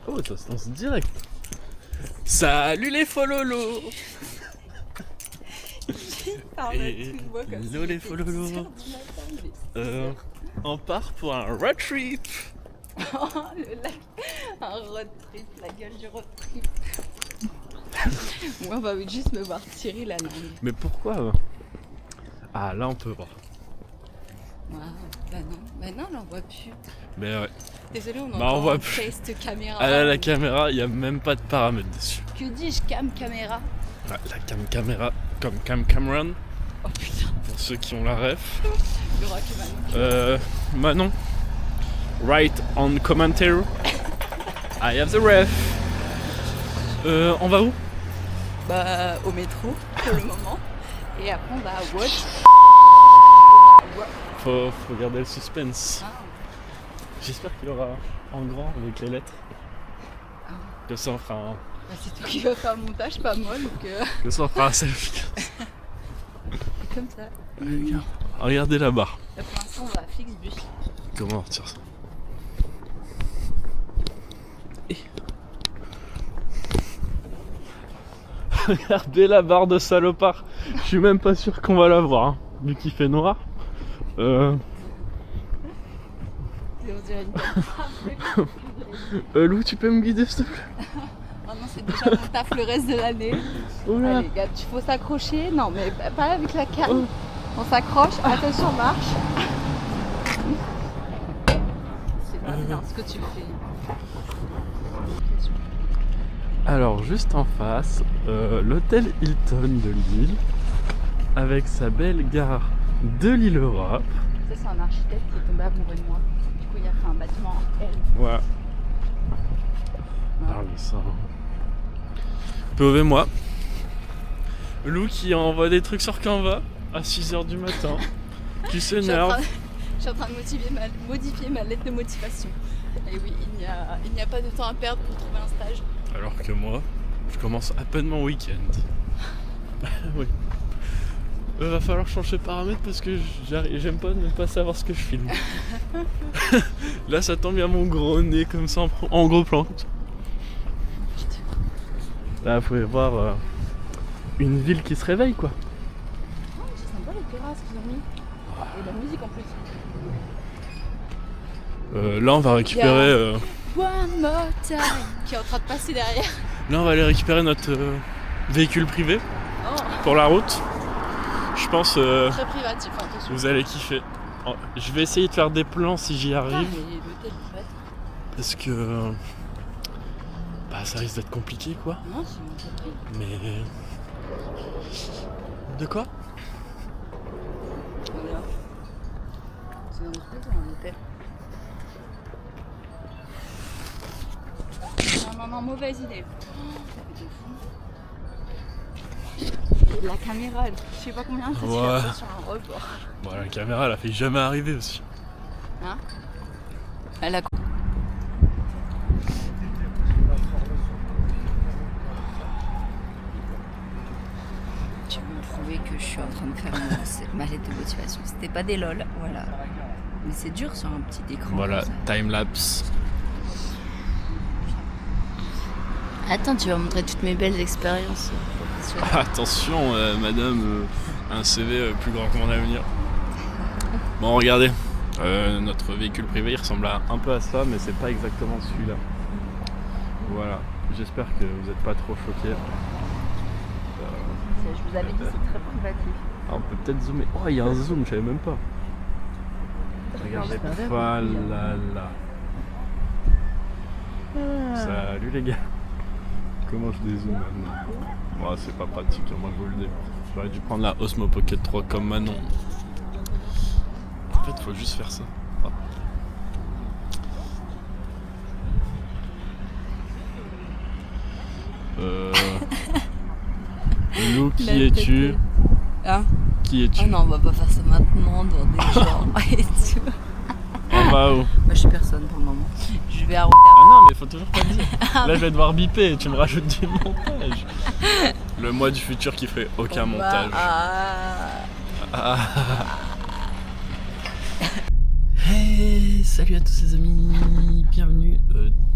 Oh, ça se lance direct. Salut les fololos. Hello les fololos. On part pour un road trip. Un road trip, la gueule du road trip. Moi, on va juste me voir tirer la langue. Mais pourquoi? Ah, là on peut voir. Wow. Bah non, là on voit plus. Mais ouais. Désolé, on on voit plus. test caméra. Ah là, la caméra, il n'y a même pas de paramètres dessus. Que dis-je, caméra? Ouais, la caméra, comme Cameron. Oh putain. Pour ceux qui ont la ref. Le rock et Manon. Right on commentary. I have the ref. On va où? Bah au métro pour le moment. Et après on va à Watch. Faut garder le suspense. Ah. J'espère qu'il aura en grand avec les lettres. Ah. Que ça on fera un... Bah, c'est toi qui vas faire le montage, pas moi, donc Que ça on fera un selfie. comme ça. Regardez là-bas. Là, pour l'instant on va à Flixbus. Comment on retire ça? Regardez la barre de salopard. Je suis même pas sûr qu'on va la voir, hein, vu qu'il fait noir. On dirait une Lou, tu peux me guider s'il te plaît? Oh non, c'est déjà mon taf le reste de l'année. Oh là. Allez, gars, il faut s'accrocher. Non, mais pas avec la canne. On s'accroche. Attention, marche. C'est pas bien ce que tu fais. Alors, juste en face, l'hôtel Hilton de Lille, avec sa belle gare de Lille Europe. Ça, c'est un architecte qui est tombé amoureux de moi. Du coup, il a fait un bâtiment en L. Ouais. Parle de ça. POV moi. Lou qui envoie des trucs sur Canva à 6h du matin. Qui s'énerve. Je suis en train de modifier ma lettre de motivation. Et oui, il n'y a pas de temps à perdre pour trouver un stage. Alors que moi, je commence à peine mon week-end. Oui. Va falloir changer de paramètres parce que j'aime pas ne pas savoir ce que je filme. Là, ça tombe bien mon gros nez comme ça en gros plan. Là, vous pouvez voir une ville qui se réveille, quoi. Oh, c'est sympa les terrasses qu'ils ont mis. Et la musique en plus. Là, on va récupérer. One more time qui est en train de passer derrière. Là, on va aller récupérer notre véhicule privé Oh, pour la route. Je pense très privatif, attention. vous allez kiffer. Je vais essayer de faire des plans si j'y Ah, arrive. mais l'hôtel, en fait. Parce que bah, ça risque d'être compliqué, quoi. Non, c'est une entreprise. Mais de quoi? Voilà. C'est une entreprise ou un hôtel? Non, mauvaise idée. La caméra, je sais pas combien c'est Ouais. sur un rebord. Bon, la caméra, elle a fait jamais arriver aussi. Hein? Elle a... Tu veux me prouver que je suis en train de faire ma lettre de motivation. C'était pas des lol, voilà. Mais c'est dur sur un petit écran. Voilà, comme ça. time-lapse. Attends, tu vas montrer toutes mes belles expériences professionnelles. Attention, madame, un CV plus grand que mon avenir. Bon, regardez, notre véhicule privé il ressemble un peu à ça, mais c'est pas exactement celui-là. Voilà, j'espère que vous n'êtes pas trop choqués. Je vous avais dit, c'est très privatif. Ah, on peut peut-être zoomer. Oh, il y a un zoom, je savais même pas. Regardez, voilà là. Salut les gars. Comment je dézoome maintenant? Ouais, c'est pas pratique, moi je vous le dis. J'aurais dû prendre la Osmo Pocket 3 comme Manon. En fait, faut juste faire ça. Hop. Lou, qui es-tu? Hein? Qui es-tu? Oh non, on va pas faire ça maintenant dans des genres et tout. On va où? Moi, je suis personne pour le moment. Je vais à Ah Rotterdam. non, mais faut toujours pas dire. Là, je vais devoir biper et tu me rajoutes du montage. Le moi du futur qui ferait aucun montage. Hey, salut à tous les amis, bienvenue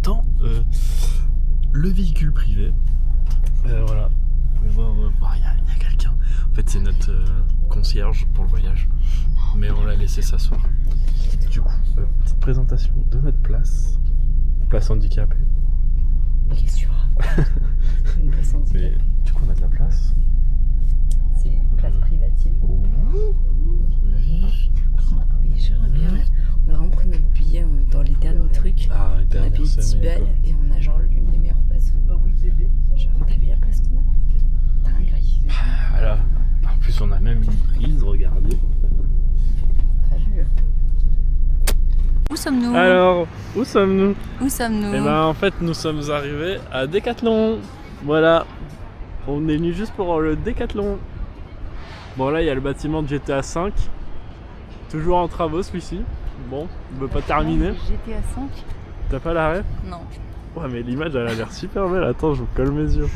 dans le véhicule privé. Voilà, vous pouvez voir, il y a quelqu'un. En fait, c'est notre concierge pour le voyage, mais on l'a laissé s'asseoir. Du coup, petite présentation de notre place handicapée. Qu'est-ce que tu racontes? Une place handicapée. Du coup, on a de la place. C'est une place privative. Mais je regarde, on a vraiment pris notre billet dans les derniers trucs. Ah, On a payé 10 balles et on a genre une des meilleures places. Genre, t'as vu la place qu'on a? Dinguerie. Voilà. En plus, on a même une prise, regardez. T'as vu? Où sommes-nous? Alors, où sommes-nous? Où sommes-nous? Eh ben, en fait, nous sommes arrivés à Decathlon. Voilà. On est venu juste pour le Decathlon. Bon, là, il y a le bâtiment de GTA 5. Toujours en travaux, celui-ci. Bon, on veut pas terminer. GTA 5? T'as pas l'arrêt? Non. Ouais, mais l'image, elle a l'air super belle. Attends, je vous colle mes yeux.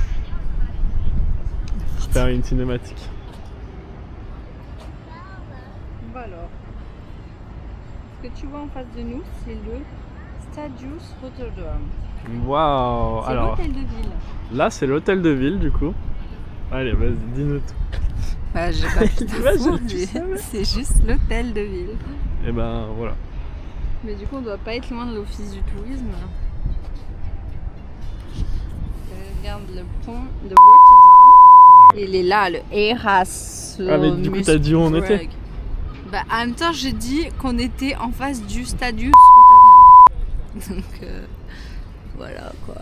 Faire une cinématique. Bah alors, ce que tu vois en face de nous, c'est le Stadius Rotterdam. Waouh. C'est Alors, l'hôtel de ville. là, c'est l'hôtel de ville, du coup. Allez, vas-y, dis-nous tout. Bah, j'ai pas pu Imagine, tu savais. C'est juste l'hôtel de ville. Et ben, voilà. Mais du coup, on doit pas être loin de l'office du tourisme. Regarde le pont de Rotterdam. Il est là, le Erasmus. Ah, mais du coup, t'as dit où on était? Bah, en même temps, j'ai dit qu'on était en face du Stadius Rotterdam. Donc, voilà quoi.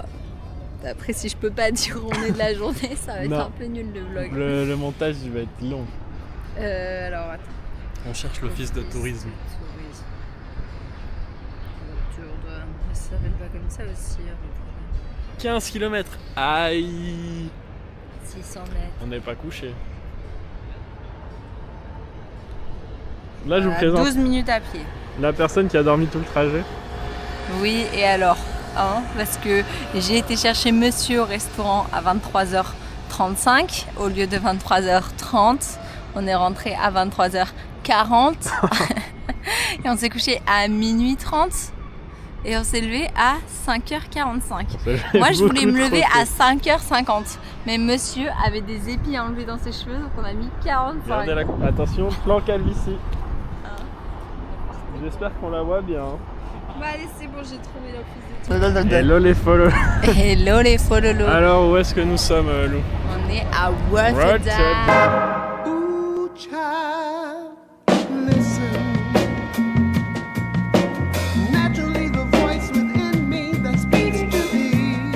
Après, si je peux pas dire où on est de la journée, ça va être Non. un peu nul le vlog. Le montage, il va être long. Alors, attends. On cherche l'office de tourisme. Rotterdam. Ça s'appelle pas comme ça aussi. Rotterdam. 15 km. Aïe. 600 mètres. On n'est pas couché. Là, je vous Voilà, présente 12 minutes à pied. la personne qui a dormi tout le trajet. Oui, et alors parce que j'ai été chercher monsieur au restaurant à 23h35 au lieu de 23h30. On est rentré à 23h40 et on s'est couché à minuit 30 et on s'est levé à 5h45. Moi, je voulais me lever à 5h50, mais monsieur avait des épis à enlever dans ses cheveux, donc on a mis 45. Regardez attention, plan calvitie. J'espère qu'on la voit bien. Bah allez, c'est bon, j'ai trouvé l'office de Hello les follow. Hello les follow. Alors, où est-ce que nous sommes, Lou? On est à Rotterdam. Ooh, child, listen. Naturally, the voice within me that speaks to thee.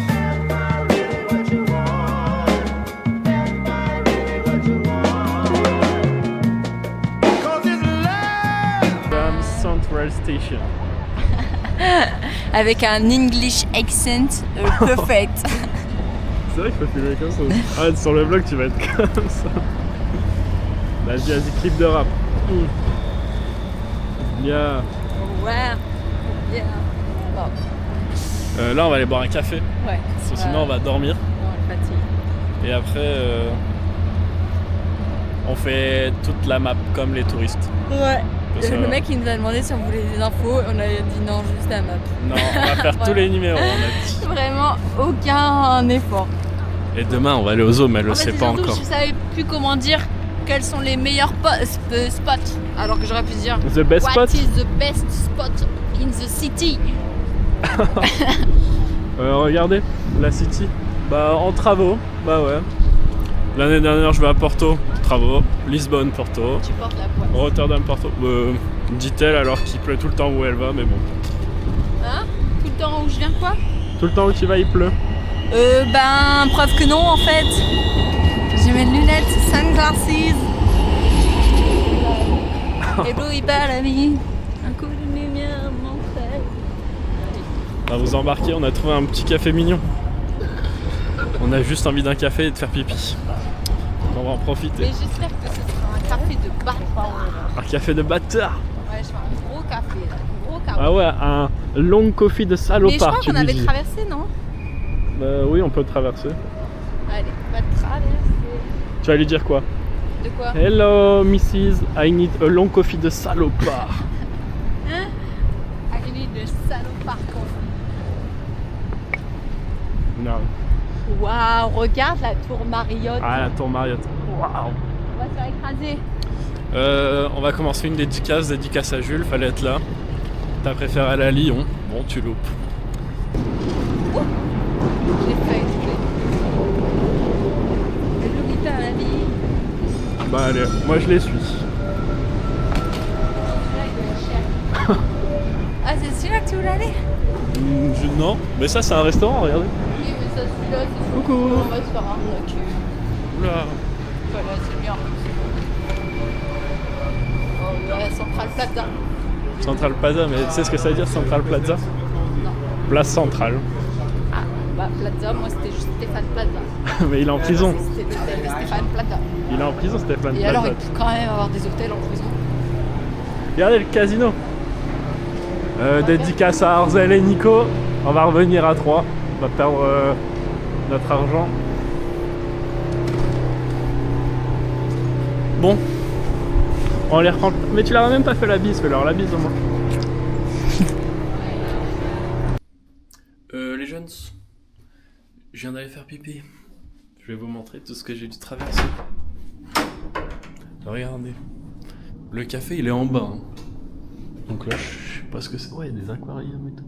Am I really what you want? Am I really what you want? 'Cause it's love. Central Station. Avec un English accent perfect. C'est vrai qu'il faut filmer comme ça. Ah, sur le vlog, tu vas être comme ça. Vas-y, clip de rap. Yeah. Ouais. Yeah. Bon. Là, on va aller boire un café. Ouais. Parce que sinon, on va dormir. On est fatigué. Et après, on fait toute la map comme les touristes. Ouais. Parce que- Le mec il nous a demandé si on voulait des infos, on a dit non, juste la map. Non, on va faire tous les numéros, on a dit. Vraiment aucun effort. Et demain, on va aller au zoo, mais elle le sait pas surtout, encore. je savais plus comment dire quels sont les meilleurs spots. Alors que j'aurais pu dire The best what spot. is the best spot in the city. Regardez, la City. Bah, en travaux, bah ouais. L'année dernière, je vais à Porto, travaux. Lisbonne, Porto. Tu portes la poisse. Rotterdam, Porto. Dit-elle alors qu'il pleut tout le temps où elle va, mais bon. Hein? Tout le temps où je viens quoi? Tout le temps où tu vas, il pleut. Ben, preuve que non en fait. J'ai mes lunettes, sunglasses. Ébloui par la vie. Un coup de lumière, mon frère. On va vous embarquer, on a trouvé un petit café mignon. On a juste envie d'un café et de faire pipi. On va en Et profiter. j'espère que ce sera un café de bâtard. Un café de bâtard. Ouais, je fais un gros café là. Un gros café. Ah ouais, un long coffee de Mais je salopard, crois tu qu'on lui avait dis. traversé, non? Oui, on peut traverser. Allez, on va traverser. Tu vas lui dire quoi? De quoi? Hello, Mrs. I need a long coffee de salopard. I need par contre. Non. Waouh, regarde la tour Marriott. Ah, la tour Marriott. Waouh. On va se faire écraser. On va commencer une dédicace à Jules, fallait être là. T'as préféré aller à Lyon, bon tu loupes. J'ai failli tomber. Je l'oublie pas la vie. Bah allez, moi je les suis. Ah, c'est celui-là que tu voulais aller? Non, mais ça c'est un restaurant, regardez. Oui, mais ça, celui-là, c'est sûr. Coucou. On va se faire arnaquer. Oula. Voilà, c'est bien. Oh, ouais, Central Plaza. Central Plaza, mais tu sais ce que ça veut dire Central Plaza? Non. Place centrale. Ah, bah Plaza, moi c'était juste Stéphane Plaza. Mais il est en prison. C'était l'hôtel de Stéphane Plaza. Il est en prison Stéphane Et Plaza. alors, il peut quand même avoir des hôtels en prison. Regardez le casino. Dédicace à Arzel et Nico. On va revenir à 3. On va perdre notre argent. Bon. On les reprend. Mais tu leur as même pas fait la bise. Fais-leur la bise au moins. Les jeunes, je viens d'aller faire pipi. Je vais vous montrer tout ce que j'ai dû traverser. Regardez. Le café, il est en bas. Hein. Donc là, je sais pas ce que c'est. Ouais, il y a des aquariums et tout.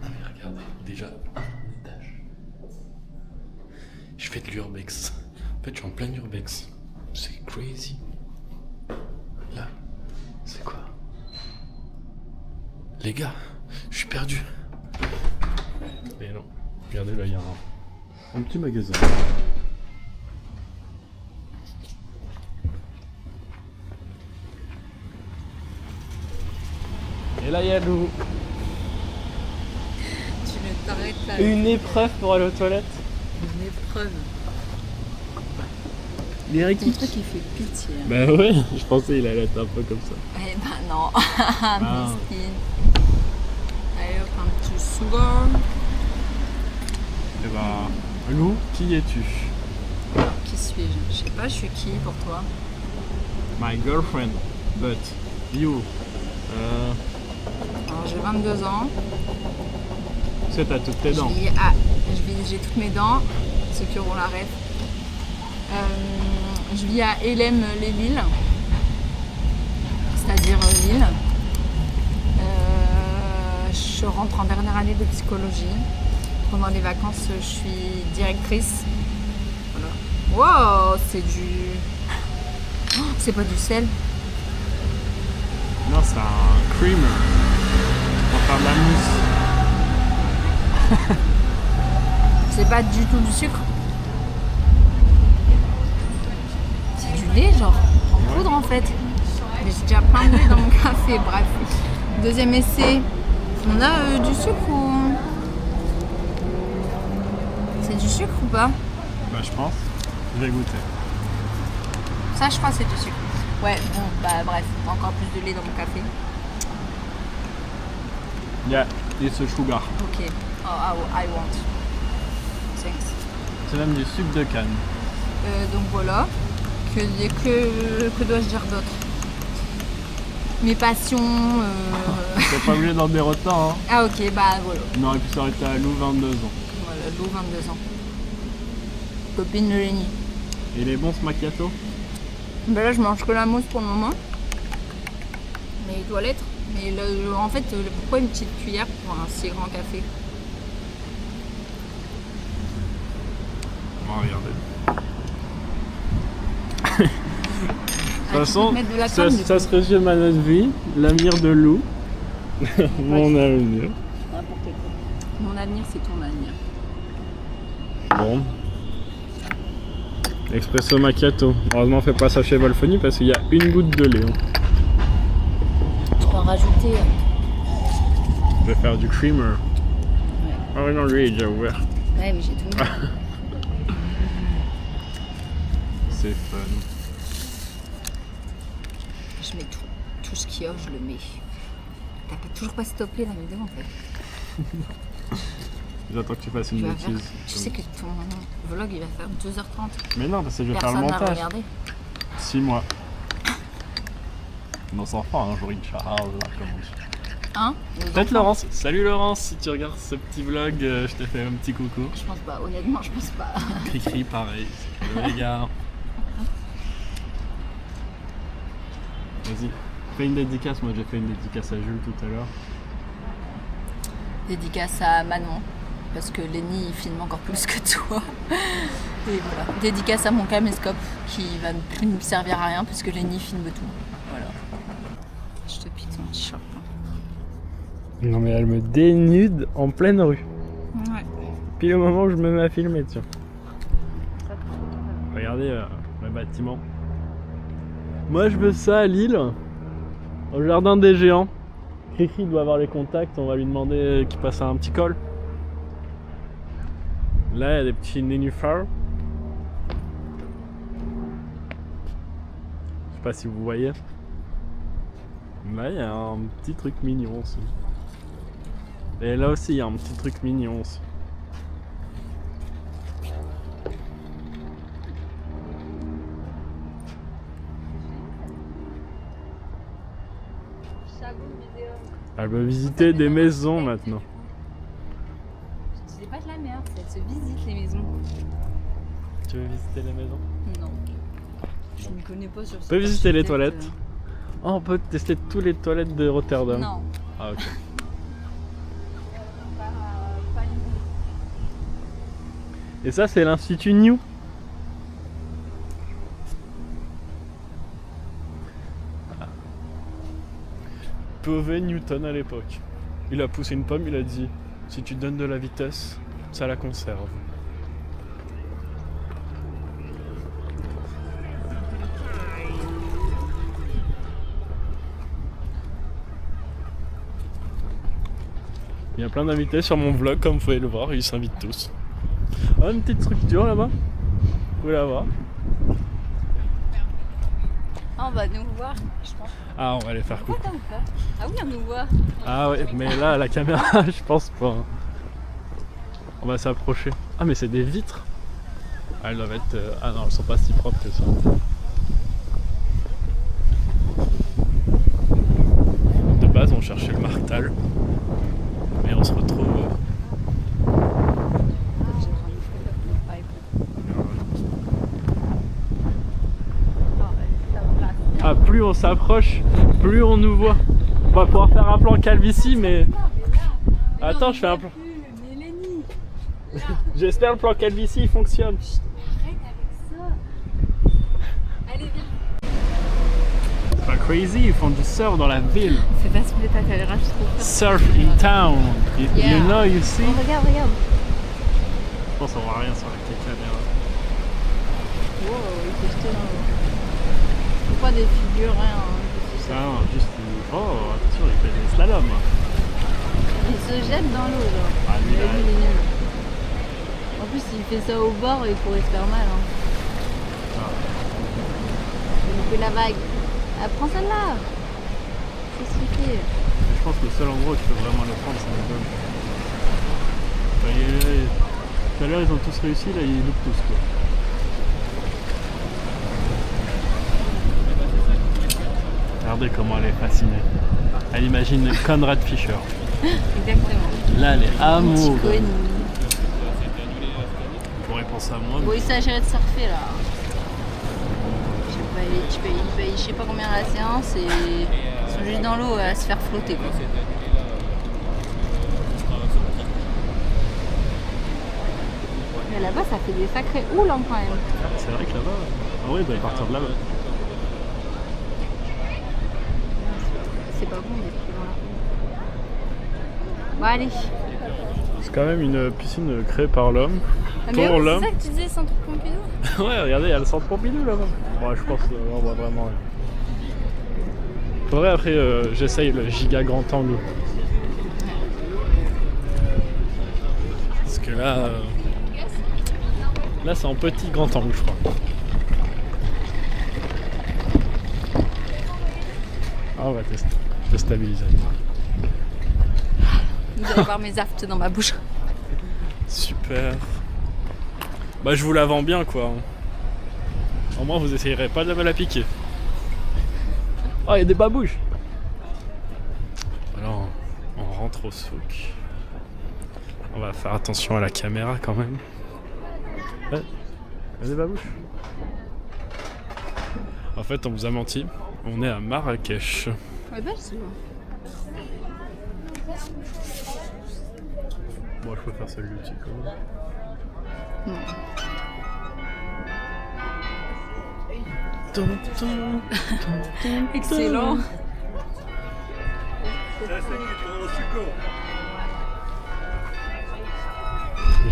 Ah mais regardez, déjà un étage. Je fais de l'urbex. En fait, je suis en plein urbex. C'est crazy. Là, c'est quoi? Les gars, je suis perdu. Et non, regardez là, il y a un petit magasin. Et là, il y a l'eau. Tu ne t'arrêtes pas. Une épreuve pour aller aux toilettes. Une épreuve. Les Ton Rikis. truc, il fait pitié. Bah ouais, je pensais il allait être un peu comme ça. Eh ben non. Mesquine. Allez hop, un petit sugar. Et bah, Lou, qui es-tu? Qui suis-je? Je sais pas, je suis qui pour toi? My girlfriend, but you. Alors j'ai 22 ans. C'est t'as toutes tes dents. J'ai toutes mes dents, ceux qui auront la ref. Je vis à Hélène-les-Villes, c'est-à-dire Lille. Je rentre en dernière année de psychologie. Pendant les vacances, je suis directrice. Voilà. Wow, c'est du... Oh, c'est pas du sel. Non, c'est un creamer. On va faire de la mousse. C'est pas du tout du sucre. C'est du lait, genre, en poudre en fait. Mais j'ai déjà plein de lait dans mon café, bref. Deuxième essai. On a du sucre ou... C'est du sucre ou pas? Bah, je pense. Je vais goûter. Ça, je crois que c'est du sucre. Ouais, bon, bah bref, encore plus de lait dans mon café. Yeah, it's a sugar. Ok. Oh, I want. Thanks. C'est même du sucre de canne. Donc voilà. Que dois-je dire d'autre? Mes passions. T'es pas obligé d'en dire autant, hein. Ah ok, bah voilà. On aurait pu s'arrêter à Lou, 22 ans. Voilà, Lou, 22 ans. Copine de Lenny. Et il est bon ce macchiato? Ben là, je mange que la mousse pour le moment. Mais il doit l'être. Mais en fait, pourquoi une petite cuillère pour un si grand café? On va regarder. De toute façon, mettre de la crème, du ça coup. se résume à notre vie, l'avenir de Lou, mon avenir. N'importe quoi. Mon avenir, c'est ton avenir. Bon. Espresso macchiato. Heureusement, on fait pas ça chez Wolfony parce qu'il y a une goutte de lait. Tu peux en rajouter. Je vais faire du creamer. Ouais. Ah oui, non, lui, il est déjà ouvert. Ouais, mais j'ai tout mis. C'est fun. Je mets tout. Tout ce qu'il y a, je le mets. T'as toujours pas stoppé la vidéo en fait. J'attends que tu fasses une Tu vas faire- bêtise. Tu sais que ton vlog il va faire 2h30. Mais non, parce que je vais faire le Personne va le montage. regarder. 6 mois. Nos enfants, un jour, Inch'Allah, comme on dit. Hein? Nos Peut-être enfants. Laurence. Salut Laurence, si tu regardes ce petit vlog, je te fais un petit coucou. Je pense pas, honnêtement, je pense pas. Cri-cri, pareil. Salut les gars. Vas-y, fais une dédicace. Moi, j'ai fait une dédicace à Jules tout à l'heure. Dédicace à Manon, parce que Lenny il filme encore plus que toi. Et voilà. Dédicace à mon caméscope qui va ne plus me servir à rien puisque Lenny filme tout. Voilà. Je te pique ton t-shirt. Non, mais elle me dénude en pleine rue. Ouais. Puis au moment où je me mets à filmer, tiens. Regardez le bâtiment. Moi, je veux ça à Lille, au jardin des géants. Cricri doit avoir les contacts, on va lui demander qu'il passe un petit call. Là, il y a des petits nénuphars. Je sais pas si vous voyez. Là, il y a un petit truc mignon aussi. Et là aussi, il y a un petit truc mignon aussi. Elle veut visiter des maisons maintenant. C'est pas de la merde, elle se visite les maisons. Tu veux visiter les maisons? Non. Je ne connais pas sur On peut visiter les toilettes. Oh, on peut tester toutes les toilettes de Rotterdam. Non. Ah, ok. Et ça, c'est l'Institut New. P.O.V. Newton à l'époque. Il a poussé une pomme, il a dit si tu donnes de la vitesse, ça la conserve. Il y a plein d'invités sur mon vlog, comme vous pouvez le voir, ils s'invitent tous. Ah, une petite structure là-bas. Vous pouvez la voir. Ah, on va nous voir, je pense. Ah, on va aller faire coucou. Pourquoi ou pas? Ah oui, on nous voit. Ah ouais, mais là, la caméra, je pense pas. hein. On va s'approcher. Ah, mais c'est des vitres. Ah, elles doivent être... Ah non, elles sont pas si propres que ça. De base, on cherchait le Marktal. Et on se retrouve... Ah, plus on s'approche, plus on nous voit. On va pouvoir faire un plan calvitie, mais... Attends, je fais un plan... J'espère le plan calvitie il fonctionne. C'est pas crazy, ils font du surf dans la ville. Fais pas soulever ta caméra, je trouve. Surf in town. You Yeah. know, you see. Regarde, regarde. Je pense qu'on voit rien sur la caméra. Wow, il s'est jeté dans l'eau. Faut pas des figures, rien. Ah non, juste... Oh, attention, il fait des slaloms. Il se jette dans l'eau, là. Ah, lui, Lui, là, il est nul. En plus, s'il fait ça au bord, il pourrait se faire mal. Hein. Ah. Il fait la vague. Ah, prends celle-là. Qu'est-ce qu'il fait? Je pense que le seul endroit où tu peux vraiment le prendre, c'est le dôme. Tout à l'heure, ils ont tous réussi, là, ils loupent tous, quoi. Regardez comment elle est fascinée. Elle imagine Conrad Fischer. Exactement. Là, elle est amoureuse. Chico et Nini. On pourrait penser à moi, Bon, mais... il s'agirait de surfer là. Il paye je sais pas combien la séance et ils sont juste dans l'eau à se faire flotter quoi. Mais là-bas ça fait des sacrés houles hein, quand même. C'est vrai que là-bas... Ah oui, bah, partir de là-bas. C'est pas bon d'être plus loin là. Bon allez. C'est quand même une piscine créée par l'homme. Ah, mais Pour oui, l'homme. c'est ça que tu disais, Centre Pompidou? Ouais, regardez, il y a le centre Pompidou là-bas. Ouais, je pense qu'on voit vraiment rien. Faudrait après, j'essaye le giga grand angle. Parce que là... Là, c'est en petit grand angle, je crois. Ah, on va tester. Le stabilisateur. Vous allez voir mes aftes dans ma bouche. super. Bah je vous la vends bien quoi. Au moins vous essayerez pas de me la piquer. Oh il y a des babouches. Alors on rentre au souk. On va faire attention à la caméra quand même. Ouais, il y a des babouches. En fait on vous a menti. On est à Marrakech. Ouais, belle celui-là. Bon je peux faire celui-ci quand même. Excellent.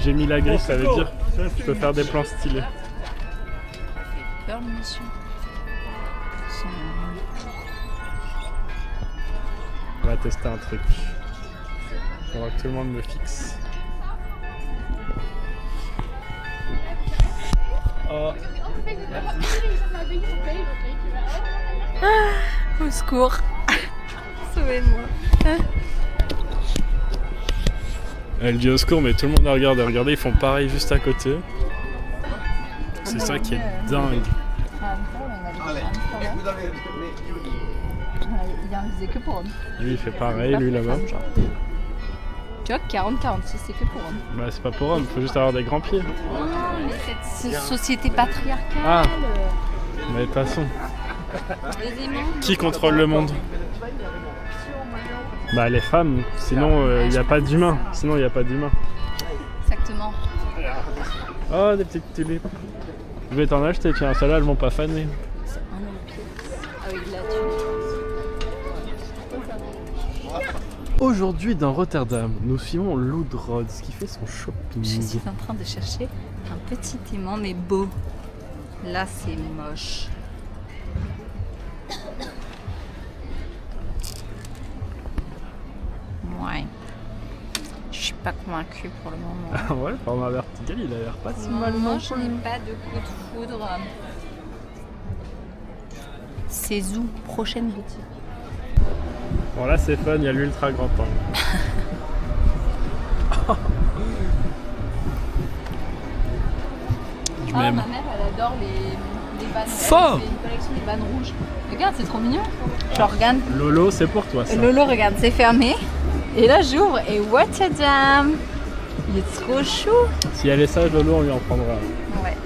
J'ai mis la grille, ça veut dire que je peux faire des plans stylés. Peur, monsieur. On va tester un truc. On va que tout le monde me fixe. Oh. Au secours. Sauvez-moi. Elle dit au secours, mais tout le monde a regardé. Regardez, ils font pareil juste à côté. C'est ça qui est dingue. Il en faisait que pour homme. Lui, il fait pareil, lui là-bas. Tu vois, 40-46, c'est que pour homme. Bah, c'est pas pour homme, faut juste avoir des grands pieds. Non, mais cette société patriarcale. Ah. Mais de toute façon, Les aimants. qui contrôle le monde? Bah, les femmes. Sinon, il n'y a pas d'humains. Sinon, il n'y a pas d'humains. Exactement. Oh, des petites tulipes. Je vais t'en acheter, tiens, celles-là, elles vont pas faner. C'est un empire. Avec de la thune. Aujourd'hui, dans Rotterdam, nous suivons Loudrod qui fait son shopping. Je suis en train de chercher un petit aimant, mais beau. Là, c'est moche. Ouais. Je suis pas convaincue pour le moment. Ah ouais, le format vertical, il a l'air pas si mal. Moi, je n'ai pas de coup de foudre. C'est où? Prochaine boutique. Bon, là, c'est fun, il y a l'ultra grand angle. Je Ah, m'aime. ma mère, elle adore les vannes. Fort. Elle fait une collection des vannes rouges. Regarde, c'est trop mignon. Genre, regarde. Lolo, c'est pour toi ça. Lolo, regarde, c'est fermé. Et là, j'ouvre et Rotterdam. Il est trop chou. Si elle est sage, Lolo, on lui en prendra. Ouais.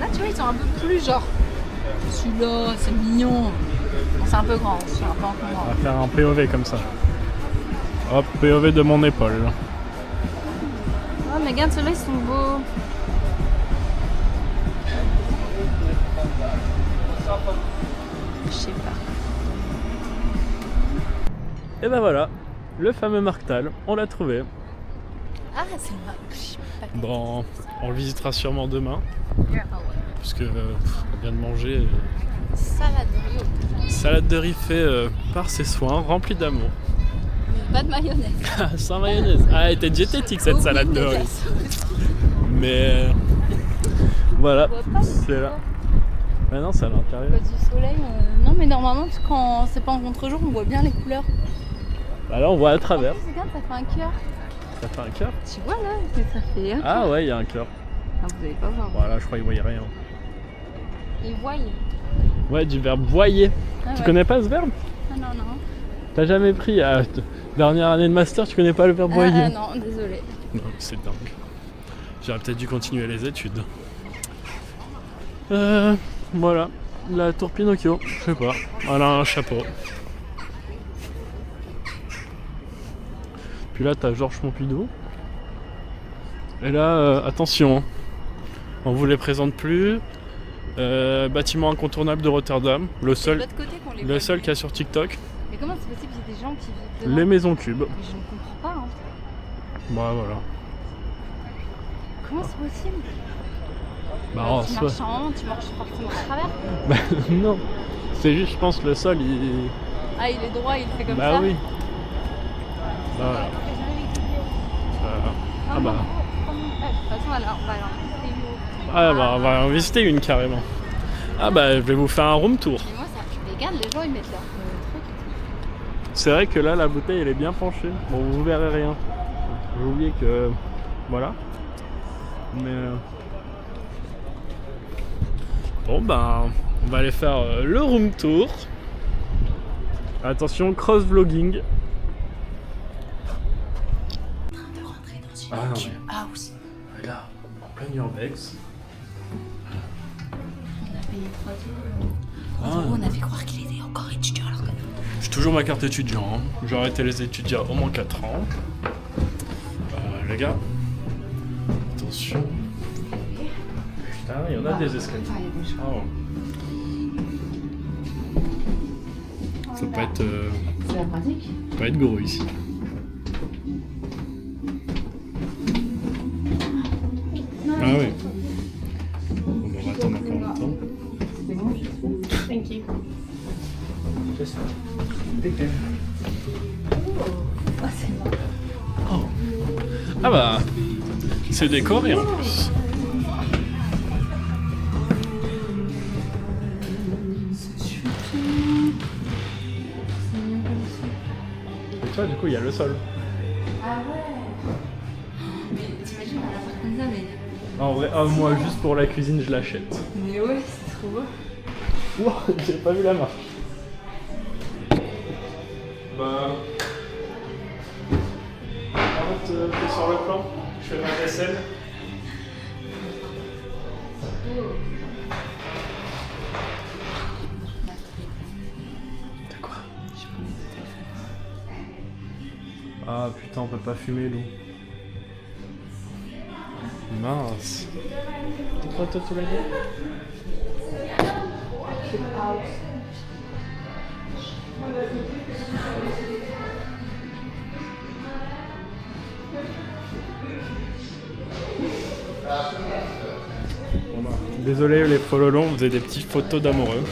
Là, tu vois, ils sont un peu plus genre. Celui-là, c'est mignon. Bon, c'est un peu grand, c'est un peu On encombrant. va faire un POV comme ça. Hop, POV de mon épaule. Oh, mais regarde, ceux-là, ils sont beaux. Je sais pas. Et ben voilà, le fameux Marktal, on l'a trouvé. Ah, c'est moi. Je sais pas. Bon, on le visitera sûrement demain, Ah ouais. parce que on vient de manger. Salade de Rio. Salade de riz fait par ses soins, remplie d'amour. Pas de mayonnaise. Sans mayonnaise. Ah, elle était diététique cette salade de riz. Mais voilà, c'est là. Mais non, c'est à l'intérieur. Du soleil. Non, mais normalement, quand c'est pas en contre-jour, on voit bien les couleurs. Bah là, on voit à travers. En plus, regarde, ça fait un cœur. Ça fait un cœur. Tu vois là, que ça fait un Ah ouais, il y a un cœur. Ah, vous allez pas voir. Voilà, je crois qu'il voyait rien. Ils voient. Ouais, du verbe voyer. Ah, Tu ouais. connais pas ce verbe? Ah non, non. T'as jamais pris dernière année de master, tu connais pas le verbe voyer? Ah non, désolé. Non, c'est dingue. J'aurais peut-être dû continuer les études. Voilà, la tour Pinocchio, je sais pas. Elle a un chapeau. Puis là, t'as Georges Pompidou. Et là, attention, on vous les présente plus. Bâtiment incontournable de Rotterdam, le C'est de seul, l'autre côté qu'on les le voit. seul qu'il y a sur TikTok. Mais comment c'est possible qu'il y ait des gens qui vivent dedans? Les maisons cubes. Mais je ne comprends pas. Hein. Bah voilà. Comment c'est possible? Bah, Tu marches en rond, tu marches forcément à travers. Bah non, c'est juste, je pense, le sol, il... Ah, il est droit, il fait comme Bah ça. oui. Bah voilà. Ah bah. De toute façon, alors, on va aller en visiter une autre. Ah bah on va en visiter une carrément. Ah bah je vais vous faire un room tour. Mais moi, ça, je regarde, les gens ils mettent leur truc. C'est vrai que là la bouteille elle est bien penchée. Bon vous verrez rien. J'ai oublié que... Voilà. Mais... Bon ben, on va aller faire le room tour. Attention, cross-vlogging. Ah non mais... House. Là, en plein urbex. On a payé 3 Ah. euros. On a fait croire qu'il était encore étudiant alors que... J'ai toujours ma carte étudiant. Hein. J'ai arrêté les études il y a au moins 4 ans. Les gars, attention. Putain, il y en a des escaliers. Oh. Faut pas être, C'est la pratique. pas être gros ici. Ah oui. On va attendre encore longtemps. Thank you. Oh. Ah bah, c'est décoré en plus. Et tu vois, du coup, il y a le sol. Ah ouais. Mais t'imagines, on a l'appart comme ça, mais... En vrai, moi, juste pour la cuisine, je l'achète. Mais ouais, c'est trop beau. Ouah, j'ai pas vu la marque. Bah... Arrête, t'es sur le plan. Je fais ma vaisselle. T'as quoi? Ah putain, on peut pas fumer, nous. Mince. T'es pas toi tout la gueule? Bon bah, désolé les fololons, vous avez des petites photos d'amoureux.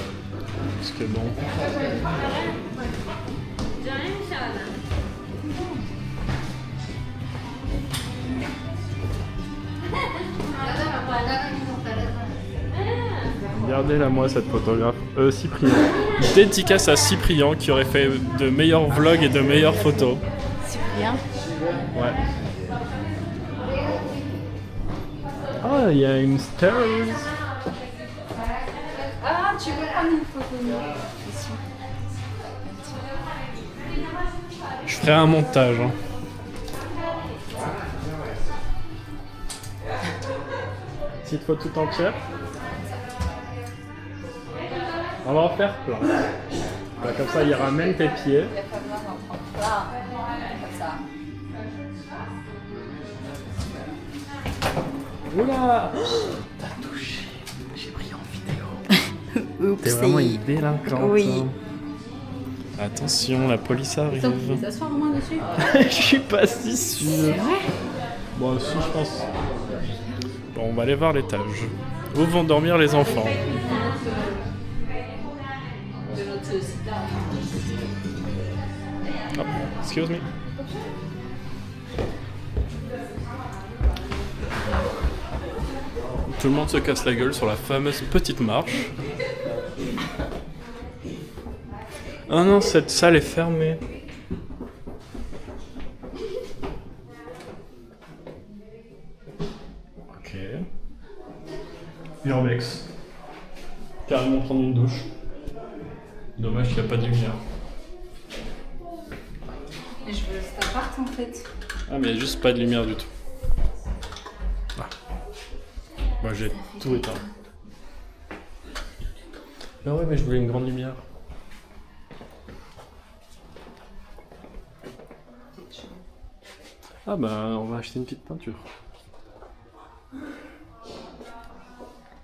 Parce que bon. Regardez-la moi cette photographe. Cyprien. Dédicace à Cyprien qui aurait fait de meilleurs vlogs et de meilleures photos. Cyprien. Ouais. Ah, il y a une stairs. Ah, tu veux prendre une photo de moi? Je ferai un montage. Hein. Petite photo tout entière. On va en faire plein. Bah, comme ça, il ramène tes pieds. Il n'y a pas besoin d'en prendre plein. Comme ça. Oula! T'as touché. J'ai pris en vidéo. T'es vraiment une délinquante. Oui. Hein. Attention, la police arrive. Attends, tu peux t'asseoir au moins dessus? Je suis pas si sûr. C'est vrai? Bon, si, je pense. Bon, on va aller voir l'étage. Où vont dormir les enfants? Oh, excuse me. Tout le monde se casse la gueule sur la fameuse petite marche. Ah non, cette salle est fermée. Ok. Urbex. Carrément prendre une douche. Dommage qu'il n'y a pas de lumière. Mais je veux cet appart en fait. Ah mais il n'y a juste pas de lumière du tout. Ah. Moi j'ai tout éteint. Ah ouais mais je voulais une grande lumière. Ah bah on va acheter une petite peinture.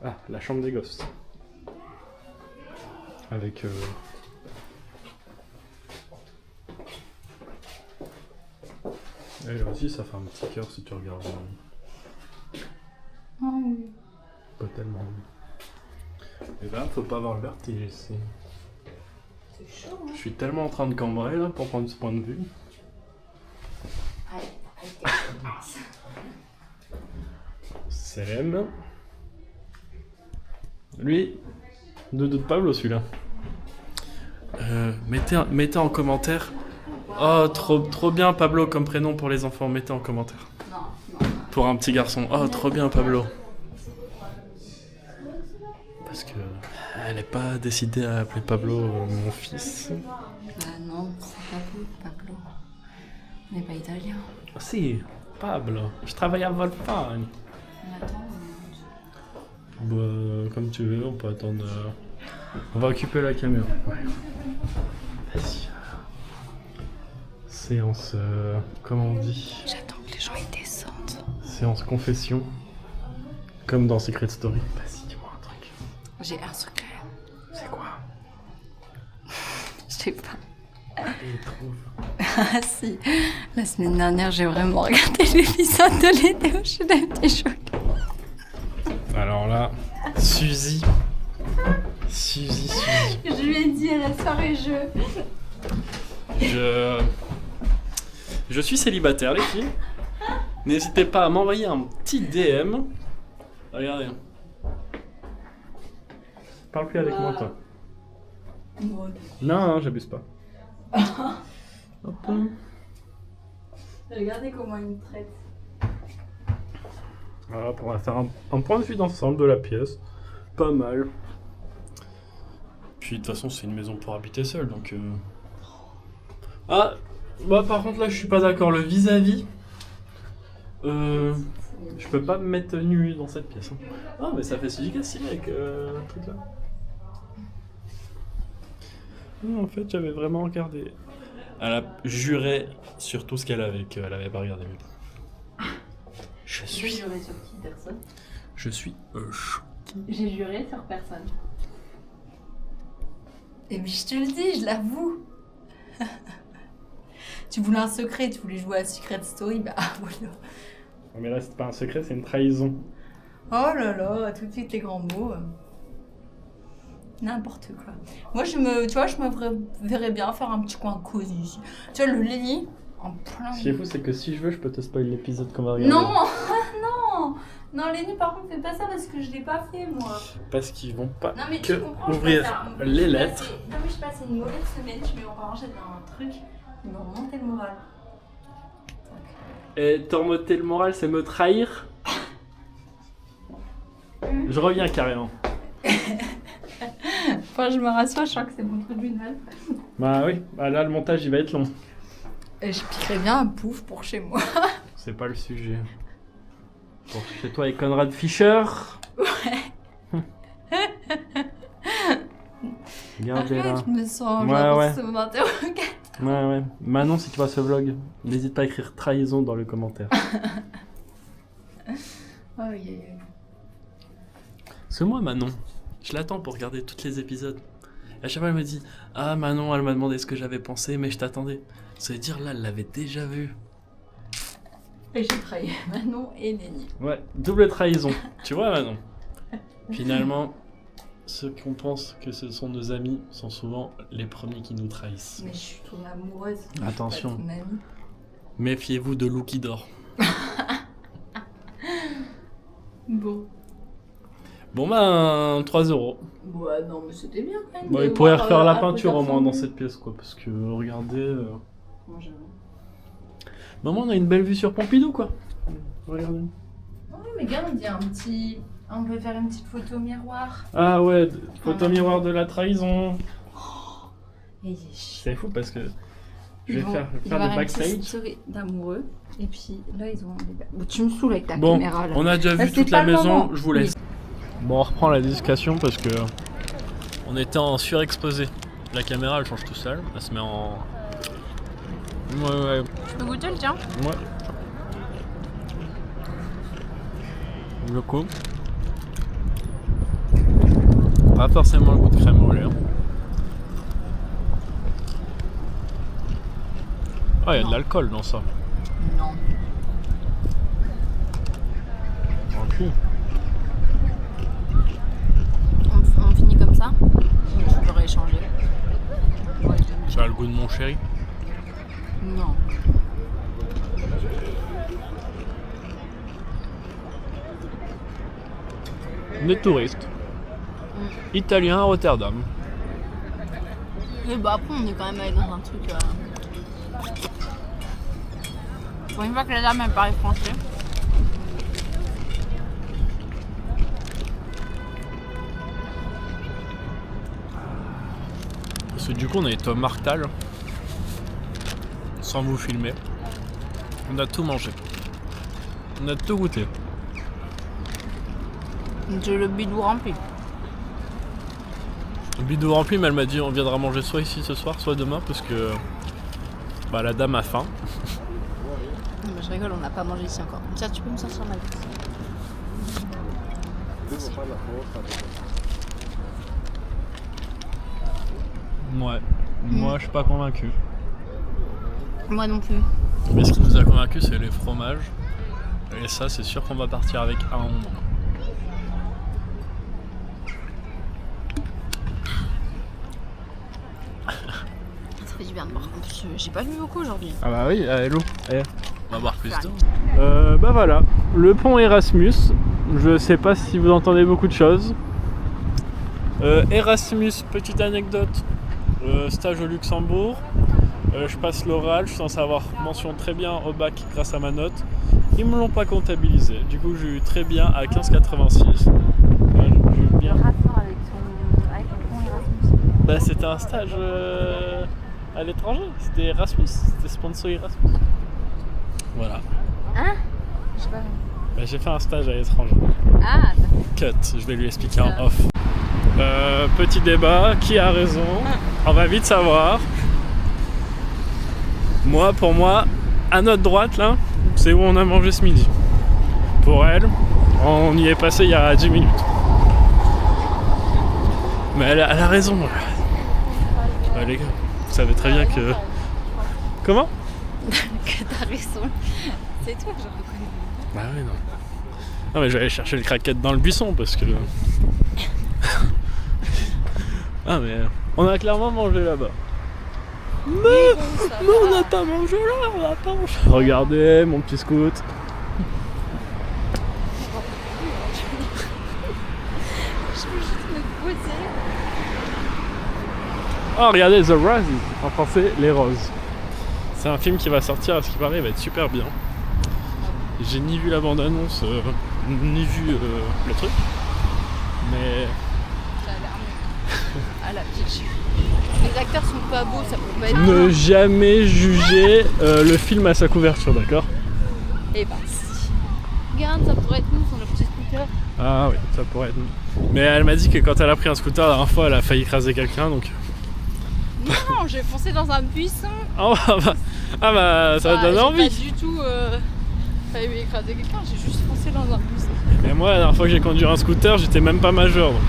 Ah, la chambre des gosses. Avec et là aussi ça fait un petit cœur si tu regardes. Oh oui. Pas tellement. Et là, faut pas avoir le vertige ici. C'est chaud, hein? Je suis tellement en train de cambrer là pour prendre ce point de vue. Selem. Lui, ne doute pas Pablo celui-là. Mettez en commentaire Oh, trop bien Pablo comme prénom pour les enfants, mettez en commentaire. Non. Pour un petit garçon. Oh, trop bien Pablo. Parce que elle n'est pas décidée à appeler Pablo mon fils. Bah non, c'est pas vous, Pablo. On n'est pas italien. Si, Pablo. Je travaille à Volkswagen. On attend. Bah, comme tu veux, on peut attendre. On va occuper la caméra. Ouais. Vas-y. Séance. Comment on dit? J'attends que les gens y descendent. Séance confession. Comme dans Secret Story. Vas-y, dis-moi un truc. J'ai un secret. C'est quoi? Je sais pas. Allez, trouve. Ah si. La semaine dernière, j'ai vraiment regardé l'épisode de l'été où je suis d'un petit choc. Alors là, Suzy. Je lui ai dit à la soirée jeu. Je suis célibataire, les filles. N'hésitez pas à m'envoyer un petit DM. Regardez. Parle plus avec moi, toi. Non, j'abuse pas. Hop. Regardez comment il me traite. Voilà, on va faire un point de vue d'ensemble de la pièce. Pas mal. Puis de toute façon, c'est une maison pour habiter seul, donc... Ah, bah par contre là, je suis pas d'accord. Le vis-à-vis... je peux pas me mettre nu dans cette pièce. Hein. Ah, mais ça fait si stylé avec le truc là. Non, en fait, j'avais vraiment regardé. Elle a juré sur tout ce qu'elle avait, qu'elle avait pas regardé. Je J'ai suis... juré sur qui, personne? Je suis... J'ai juré sur personne. Et mais je te le dis, je l'avoue. Tu voulais un secret, tu voulais jouer à Secret Story, bah voilà. Mais là, c'est pas un secret, c'est une trahison. Oh là là, tout de suite les grands mots. N'importe quoi. Moi, tu vois, je me verrais bien faire un petit coin cosy. Tu vois, le lit, en plein... Ce qui est fou, c'est que si je veux, je peux te spoiler l'épisode qu'on va regarder. Non. Non, Lenny, par contre, fais pas ça parce que je l'ai pas fait, moi. Parce qu'ils vont pas Non, mais que tu comprends, ouvrir les lettres. Non, mais je passe une mauvaise semaine, je vais en ranger dans un truc. Ils m'ont remonté le moral. Et te remonter le moral, c'est me trahir. Je reviens carrément. Enfin, je me rassois, je sens que c'est mon tribunal. Bah oui, bah là, le montage, il va être long. Et je piquerais bien un pouf pour chez moi. C'est pas le sujet. Pour chez toi et Conrad Fischer. Ouais. Regardez-la. Je me sens Ouais, genre ouais. ce m'interrogateur. Ouais. Manon, si tu vois ce vlog, n'hésite pas à écrire trahison dans le commentaire. Oh, yeah. Parce que moi, Manon, je l'attends pour regarder tous les épisodes. Et à chaque fois, elle me dit « Ah, Manon, elle m'a demandé ce que j'avais pensé, mais je t'attendais. » Ça veut dire, là, elle l'avait déjà vu. Et j'ai trahi Manon et Lenny. Ouais, double trahison. Tu vois, Manon? Finalement, ceux qu'on pense que ce sont nos amis sont souvent les premiers qui nous trahissent. Mais je suis trop amoureuse. Attention. Pas ton amie. Méfiez-vous de loup qui dort. Bon. Bon ben, 3 €. Ouais, non, mais c'était bien quand même. Bon, de il pourrait voir, refaire la un peu peinture au moins d'enfant. dans cette pièce, quoi. Parce que, regardez... Bon, j'avoue. Maman, on a une belle vue sur Pompidou, quoi. Regardez. Oui, mais regarde, il y a un petit... On peut faire une petite photo miroir. Ah ouais, photo miroir de la trahison. Et il est chiant. C'est fou parce que je Ils vais vont- faire ils des vont avoir une petite backstage. story d'amoureux. Et puis là, ils ont... Bon, tu me saoules avec ta Bon, caméra, là. on a déjà Là, vu c'est toute la pas le maison, moment. je vous laisse. Bon, on reprend la discussion parce que on était en surexposé. La caméra, elle change tout seul. Elle se met en... Ouais. Tu peux goûter le tien? Ouais. Le coup. Pas forcément le goût de crème au lait. Ah, il y a de l'alcool dans ça. Non. Ok. On finit comme ça? Je pourrais échanger. Ouais, Ça a le goût de mon chéri. non. Des touristes. Italiens à Rotterdam. Mais bah après, on est quand même allé dans un truc Pour une fois que la dame elle parle français. Parce que du coup on a été au Martal. Sans vous filmer. On a tout mangé. On a tout goûté. J'ai le bidou rempli. Le bidou rempli, mais elle m'a dit on viendra manger soit ici ce soir, soit demain parce que bah, la dame a faim. Non, mais je rigole, on n'a pas mangé ici encore. Tiens, tu peux me sortir ma liste. Ouais. Moi je suis pas convaincu. Moi non plus. Mais ce qui nous a convaincu c'est les fromages. Et ça c'est sûr qu'on va partir avec un au moins. Ça fait du bien de boire. En plus, j'ai pas bu beaucoup aujourd'hui. Ah bah oui, hello. On va boire plus d'eau. Bah voilà, le pont Erasmus. Je sais pas si vous entendez beaucoup de choses. Erasmus, petite anecdote. Stage au Luxembourg. Je passe l'oral, je suis censé avoir mention très bien au bac grâce à ma note. Ils me l'ont pas comptabilisé. Du coup, j'ai eu très bien à 15,86. J'ai eu bien. Rapport avec le pont Erasmus. Bah, c'était un stage à l'étranger. C'était Erasmus. C'était sponsor Erasmus. Voilà. Hein? Je sais pas. Bah, j'ai fait un stage à l'étranger. Ah, Cut, je vais lui expliquer en off. Petit débat, qui a raison? On va vite savoir. Moi, pour moi, à notre droite là, c'est où on a mangé ce midi. Pour elle, on y est passé il y a 10 minutes. Mais elle a raison. Ouais, les gars, vous savez très bien que... Comment? que t'as raison. C'est toi que je reconnais. Bah oui, non. Non mais j'allais chercher le craquette dans le buisson parce que... Ah mais on a clairement mangé là-bas. Mais on n'a pas mangé là, on n'a pas mangé. Regardez mon petit scout. Je peux juste me poser. Oh regardez The Roses, en français Les Roses. C'est un film qui va sortir, à ce qui paraît, il va être super bien. J'ai ni vu la bande-annonce, ni vu le truc. Mais... Ça a l'air mieux. Ah la petite. Les acteurs sont pas beaux, ça peut pas être. Ne jamais juger le film à sa couverture, d'accord? Et bah si. Regarde, ça pourrait être nous sur le petit scooter. Ah oui, ça pourrait être nous. Mais elle m'a dit que quand elle a pris un scooter la dernière fois, elle a failli écraser quelqu'un, donc... Non, j'ai foncé dans un buisson. Oh, bah ça donne envie. J'ai pas du tout failli écraser quelqu'un, j'ai juste foncé dans un buisson. Et moi, la dernière fois que j'ai conduit un scooter, j'étais même pas majeur, donc...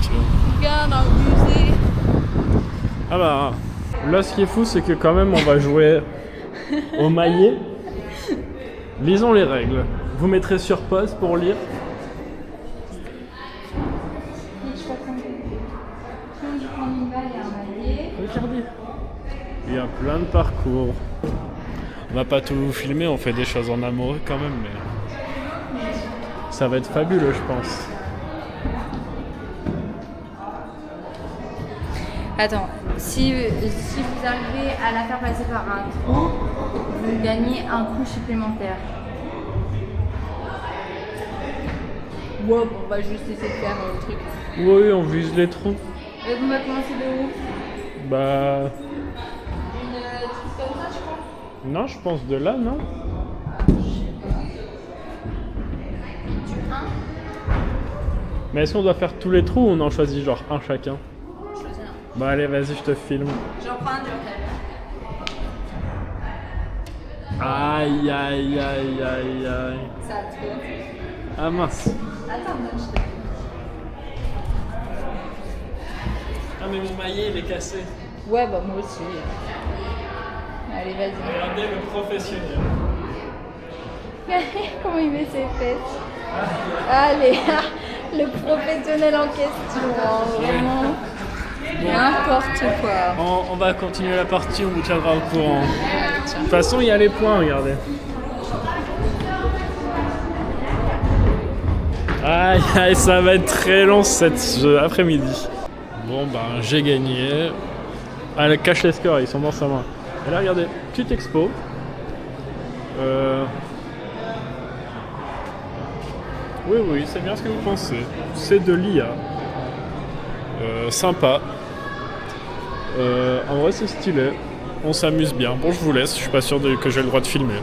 Regarde, un musée. Ah bah... Là, ce qui est fou, c'est que quand même, on va jouer au maillet. Lisons les règles. Vous mettrez sur pause pour lire. Regardez. Il y a plein de parcours. On va pas tout filmer, on fait des choses en amoureux quand même, mais ça va être fabuleux, je pense. Attends, si vous arrivez à la faire passer par un trou, vous gagnez un coup supplémentaire. Ouais, bon, on va juste essayer de faire le truc. Oui, on vise les trous. Et on va commencer de où? Bah... Une truc comme ça, je crois. Non, je pense de là, non? Mais est-ce qu'on doit faire tous les trous ou on en choisit genre un chacun? Bah allez, vas-y, je te filme. J'en prends un du hôtel. Aïe, aïe, aïe, aïe, aïe. Ça a trop. Ah mince. Attends, non, je te... Ah mais mon maillet, il est cassé. Ouais, bah moi aussi. Allez, vas-y. Regardez le professionnel. Comment il met ses fesses. Allez, le professionnel en question, hein, vraiment. N'importe quoi. On va continuer la partie, on vous tiendra au courant. De toute façon, il y a les points, regardez. Aïe, aïe, ça va être très long cet après-midi. Bon, ben, j'ai gagné. Ah, elle cache les scores, ils sont dans sa main. Et là, regardez, petite expo. Oui, c'est bien ce que vous pensez. C'est de l'IA. Sympa. En vrai, c'est stylé. On s'amuse bien. Bon, je vous laisse. Je suis pas sûr que j'ai le droit de filmer.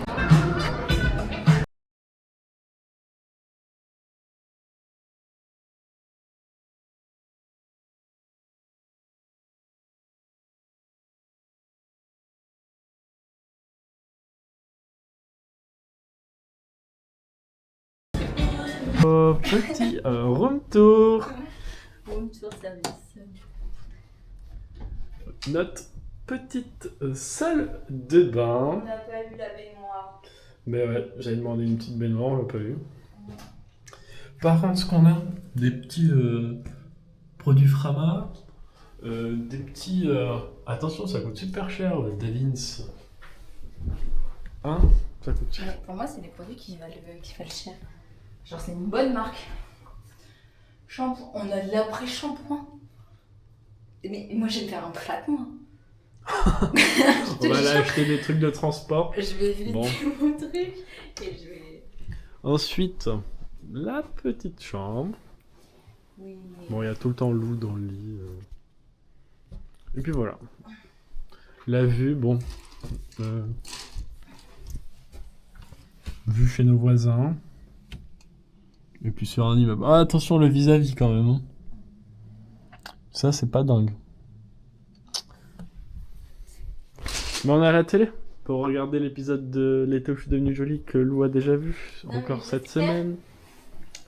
Petit room tour. Room tour service. Notre petite salle de bain. On n'a pas vu la baignoire. Mais ouais, j'avais demandé une petite baignoire, on l'a pas eu. Par contre, ce qu'on a, des petits produits Frama, des petits... Attention, ça coûte super cher, le Davins. Hein? Ça coûte cher. Ouais, pour moi, c'est des produits qui valent cher. Genre, c'est une bonne marque. Shampoing. On a de l'après-shampoing. Mais moi, je vais me faire un flacon. On va aller acheter des trucs de transport. Je vais vider Bon. mon truc et je vais... Ensuite, la petite chambre. Oui. Bon, il y a tout le temps Lou dans le lit. Et puis voilà. La vue, bon. Vue chez nos voisins. Et puis sur un immeuble. Ah, attention, le vis-à-vis quand même. Hein. Ça, c'est pas dingue. Mais on a la télé pour regarder l'épisode de L'été où je suis devenue jolie que Lou a déjà vu. Encore cette semaine.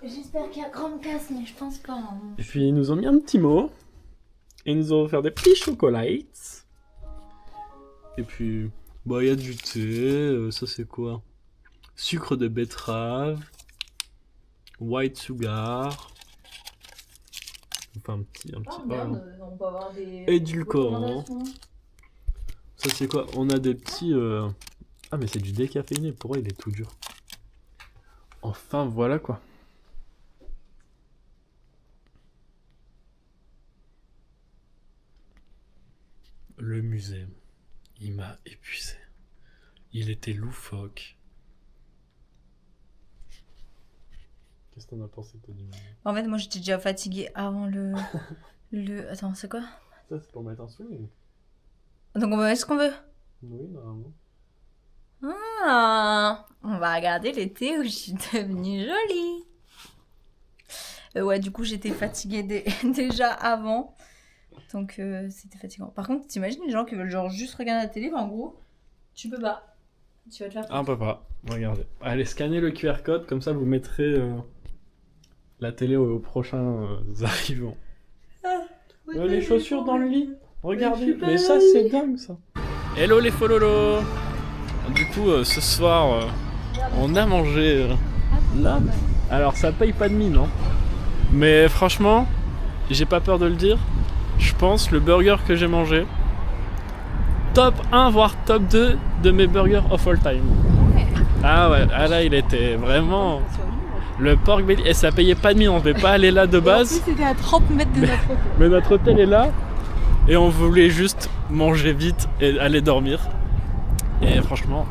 J'espère qu'il y a Chromecast, mais je pense pas. Hein. Et puis ils nous ont mis un petit mot. Et ils nous ont offert des petits chocolats. Et puis, bah, il y a du thé. Ça, c'est quoi? Sucre de betterave. White sugar. Enfin, un petit. Oh merde, on peut avoir des... Édulcorant. recommandations. Ça, c'est quoi? On a des petits. Ah, mais c'est du décaféiné. Pourquoi il est tout dur? Enfin, voilà quoi. Le musée, il m'a épuisé. Il était loufoque. Qu'est-ce que t'en as pensé, toi, du musée? En fait, moi, j'étais déjà fatiguée avant le... Attends, c'est quoi? Ça, c'est pour mettre un swing. Donc, on va mettre ce qu'on veut. Oui, normalement. Ah, on va regarder l'été où je suis devenue jolie. Ouais, du coup, j'étais fatiguée déjà avant. Donc, c'était fatigant. Par contre, t'imagines les gens qui veulent genre juste regarder la télé, mais en gros, tu peux pas. Tu vas te faire... Ah, on peut pas. Regardez. Allez, scannez le QR code, comme ça vous mettrez la télé aux prochains arrivants. Les chaussures dans le lit. Regardez. Mais ça, c'est dingue, ça. Hello les fololos. Du coup, ce soir, on a mangé là. Alors, ça paye pas de mine, hein. Mais franchement, j'ai pas peur de le dire. Je pense le burger que j'ai mangé, top 1 voire top 2 de mes burgers of all time. Ah ouais, ah là il était vraiment... Le pork belly, et ça payait pas de mine, on devait pas aller là de base. En plus, c'était à 30 mètres de notre hôtel. Mais notre hôtel est là, et on voulait juste manger vite et aller dormir. Et franchement...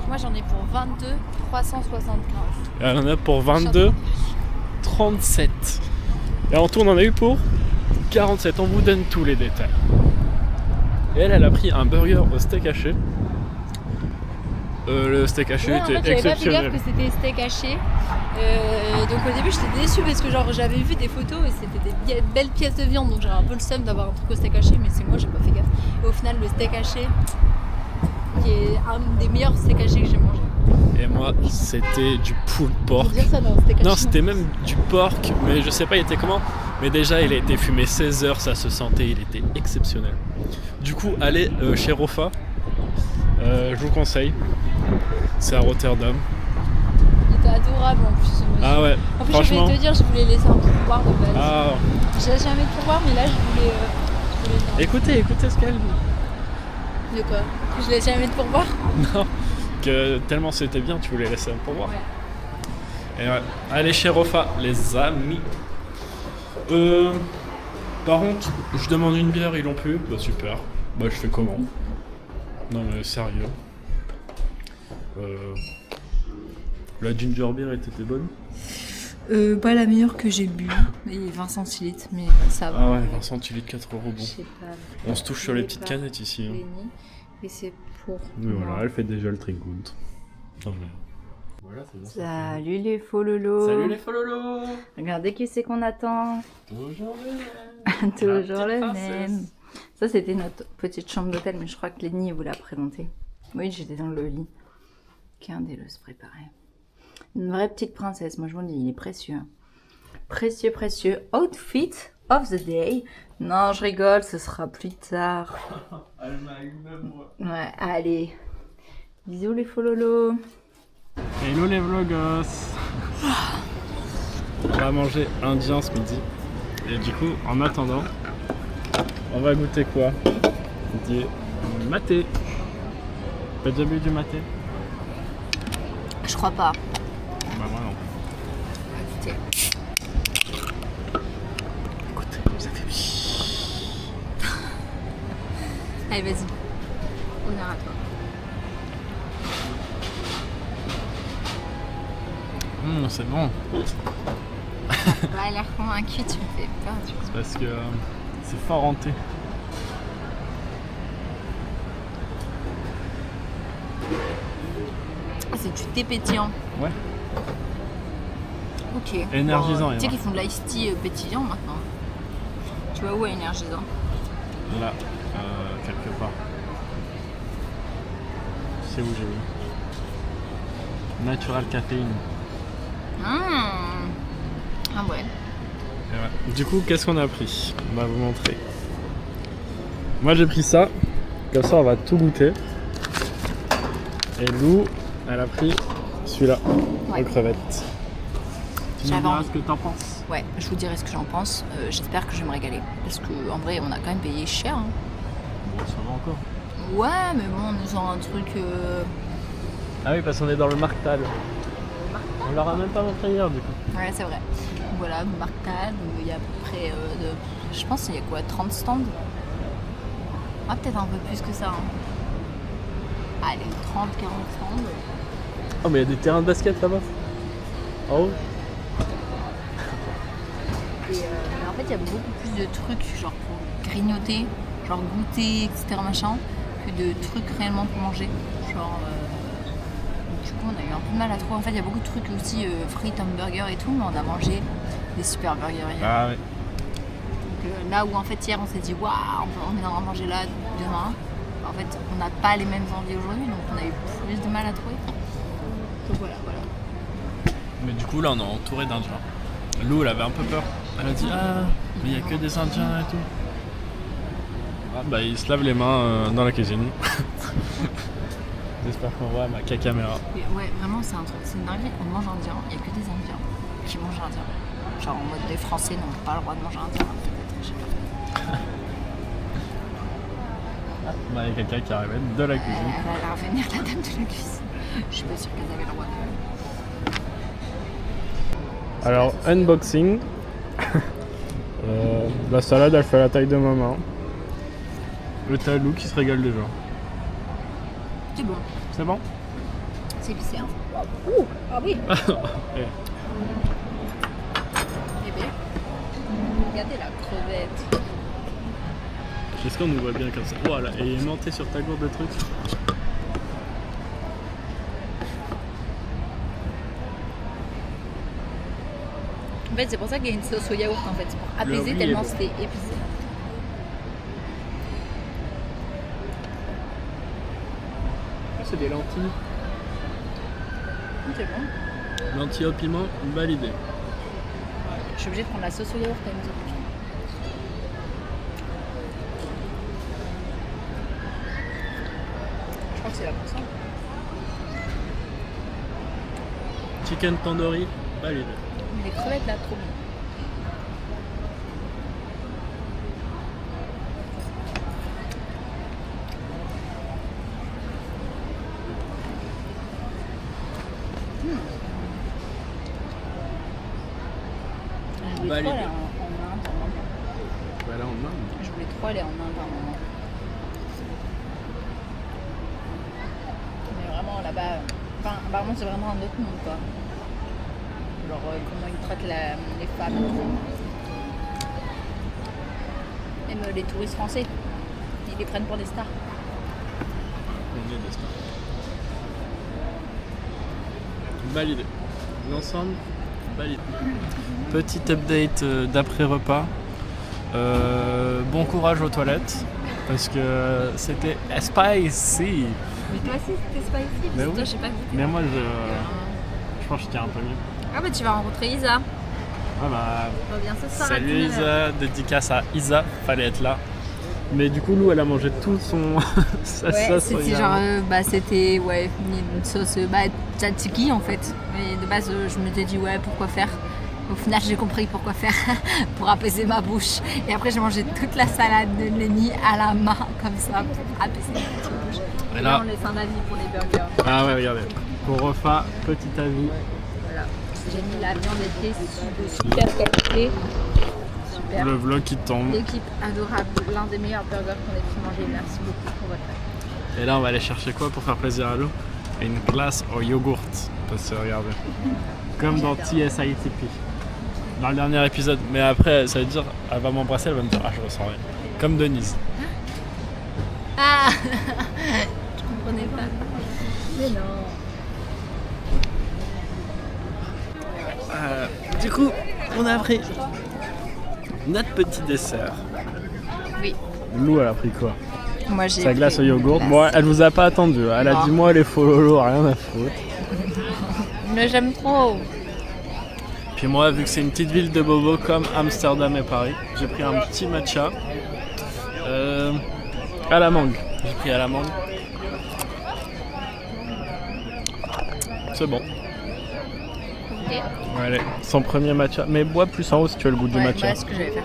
Moi, j'en ai pour 22, 375. On en a pour 22, 37. Et en tout, on en a eu pour 47. On vous donne tous les détails. Et elle a pris un burger au steak haché. Le steak haché était j'avais pas fait exceptionnel. gaffe que c'était steak haché. Donc au début, j'étais déçue parce que genre j'avais vu des photos et c'était des belles pièces de viande. Donc j'avais un peu le seum d'avoir un truc au steak haché, mais c'est moi, j'ai pas fait gaffe. Et au final, le steak haché, qui est un des meilleurs steak hachés que j'ai mangé. Et moi, c'était du pulled pork. Faut dire ça dans steak haché. Non, c'était même du porc, mais je sais pas, il était comment. Mais déjà, il a été fumé 16 heures, ça se sentait, il était exceptionnel. Du coup, allez chez Rofa, je vous conseille. C'est à Rotterdam. Il était adorable en plus, ce monsieur. Ah ouais, En plus, franchement. je voulais te dire, je voulais laisser un pourboire de base. Ah, J'ai jamais de pourboire, mais là, je voulais écoutez ce qu'elle dit. De quoi? Je laisse jamais de pourboire? Non, que tellement c'était bien, tu voulais laisser un pourboire. Ouais. Et ouais, allez chez Rofa, les amis. Par contre, je demande une bière, ils l'ont plus. Bah super. Bah je fais comment? Non mais sérieux. La ginger beer était bonne. Pas la meilleure que j'ai bu, et 20 centilitres, mais ça va. Ah ouais, 20 centilitres, 4 € Je bon. sais pas. On se touche sur les petites canettes ici. Hein. Et c'est pour. Mais moi. voilà, elle fait déjà le trigout. Voilà, c'est bon. Salut les faux lolos. Salut les fololos. Regardez qui c'est qu'on attend. Toujours le même. Toujours La le petite même. princesse. Ça, c'était notre petite chambre d'hôtel, mais je crois que Lenny vous l'a présenté. Oui, j'étais dans le lit. Qu'un des se préparait. Une vraie petite princesse, moi je vous le dis, il est précieux. Précieux, précieux. Outfit of the day. Non, je rigole, ce sera plus tard. Elle m'a eu même moi. Ouais, allez. Bisous les faux lolos. Hello les vlogos. On va manger indien ce midi. Et du coup, en attendant, on va goûter quoi? Du maté. T'as déjà bu du maté? Je crois pas. Bah moi non. Écoutez. Écoutez, ça fait Allez, vas-y. Honneur à toi. c'est bon. Bah, elle a l'air convaincue, tu me fais peur. Du coup. C'est parce que c'est fort hanté. Ah, c'est du thé pétillant. Ouais. Ok. Énergisant, Tu sais Emma. qu'ils font de l'ice tea pétillant maintenant. Tu vois où est énergisant? Là, quelque part. Tu sais où j'ai vu. Natural caféine. Ah ouais. Et ouais. Du coup, qu'est-ce qu'on a pris? On va vous montrer. Moi j'ai pris ça. Comme ça, on va tout goûter. Et Lou, elle a pris celui-là, Ouais. aux crevettes. Tu J'avais nous diras envie. ce que t'en penses. Ouais, je vous dirai ce que j'en pense. J'espère que je vais me régaler. Parce qu'en vrai, on a quand même payé cher. Hein. Bon, ça va encore. Ouais, mais bon, on nous sort un truc. Ah oui, parce qu'on est dans le Marktal. On leur a même pas montré hier du coup. Ouais, c'est vrai. Voilà, Marktal, il y a à peu près. Je pense qu'il y a quoi, 30 stands? Ah, peut-être un peu plus que ça. Hein. Allez, 30, 40 stands. Oh, mais il y a des terrains de basket là-bas. Oh. Et mais en fait, il y a beaucoup plus de trucs, genre pour grignoter, genre goûter, etc. machin, que de trucs réellement pour manger. Genre. Du coup, on a eu un peu de mal à trouver. En fait, il y a beaucoup de trucs aussi, frites, hamburgers et tout, mais on a mangé des super burgers hier. Ah ouais. Donc, là où en fait, hier, on s'est dit, waouh, on viendra manger là demain. En fait, on n'a pas les mêmes envies aujourd'hui, donc on a eu plus de mal à trouver. Donc voilà. Mais du coup, là, on est entouré d'Indiens. Lou, elle avait un peu peur. Elle a dit ah, mais il y a que des Indiens et tout. Ah, bah, ils se lavent les mains dans la cuisine. J'espère qu'on voit ma caméra. Mais ouais, vraiment, c'est un truc, c'est une dinguerie. On mange indien, il n'y a que des Indiens qui mangent indien. Genre en mode les Français n'ont pas le droit de manger indien, peut-être, je sais pas. Bah, il y a quelqu'un qui arrive de la cuisine. Elle a l'air venir, la dame de la cuisine. Je suis pas sûre qu'elle avait le droit de. Alors, unboxing. La salade, elle fait la taille de ma main. Le talou qui se régale déjà. C'est bon, C'est bon? c'est épicé. Hein. Ouh, ah oui. Eh. Eh bien, regardez la crevette. Est-ce qu'on nous voit bien comme ça? Voilà, et aimanté sur ta gourde de trucs. En fait, c'est pour ça qu'il y a une sauce au yaourt en fait, c'est pour apaiser riz tellement est bon. c'était épicé. C'est des lentilles. C'est bon. Lentilles au piment, validé. Je suis obligée de prendre la sauce au yaourt quand même. Je crois que c'est là pour ça. Chicken tandoori, validé. Les crevettes là, trop bien. Je voulais Validé. trop aller en Inde à un moment. Bah là, on a. Je voulais trop aller en Inde à un moment. Mais vraiment là-bas, Enfin, apparemment, c'est vraiment un autre monde, quoi. Genre, comment ils traitent les femmes et tout. Même les touristes français, ils les prennent pour des stars. Validé. L'ensemble, validé. Petit update d'après-repas. Bon courage aux toilettes. Parce que c'était spicy. Mais toi aussi, c'était spicy. Mais oui. Toi, je sais pas goûté. Mais moi, je pense que j'étais un peu mieux. Ah bah tu vas rencontrer Isa. Ouais, bah, Reviens ce soir à salut 19h. Isa, dédicace à Isa, fallait être là. Mais du coup, Lou, elle a mangé tout son sa Ouais, sauce. c'était soya. genre, c'était une sauce tzatziki en fait. Mais de base, je m'étais dit ouais, pourquoi faire. Au final, j'ai compris pourquoi faire, pour apaiser ma bouche. Et après, j'ai mangé toute la salade de Lenny à la main, comme ça, pour apaiser ma bouche. Et Et là- là, on laisse un avis pour les burgers. Ah ouais, regardez. Pour repas, petit avis. Voilà. J'ai mis la viande était de super qualité. Super. Le vlog qui tombe. L'équipe adorable, l'un des meilleurs burgers qu'on ait pu manger. Merci beaucoup pour votre aide. Et là, on va aller chercher quoi pour faire plaisir à Lou? Une glace au yogourt. Parce que regardez. Comme dans TSITP. Dans le dernier épisode. Mais après, ça veut dire, elle va m'embrasser, elle va me dire, ah, je ressens rien. Comme Denise. Ah je comprenais pas. Mais non. Du coup, on a pris notre petit dessert. Oui. Lou, elle a pris quoi? Moi j'ai. Sa glace au pris une yogourt. glace. Bon, elle vous a pas attendu. Elle a Non. dit, moi, les fololo, rien à foutre. Mais j'aime trop. Puis moi, vu que c'est une petite ville de bobo comme Amsterdam et Paris, j'ai pris un petit matcha à la mangue. J'ai pris à la mangue. C'est bon. Ok. Allez, son premier matcha. Mais bois plus en haut si tu as le goût du Ouais, matcha. voilà ce que j'allais faire.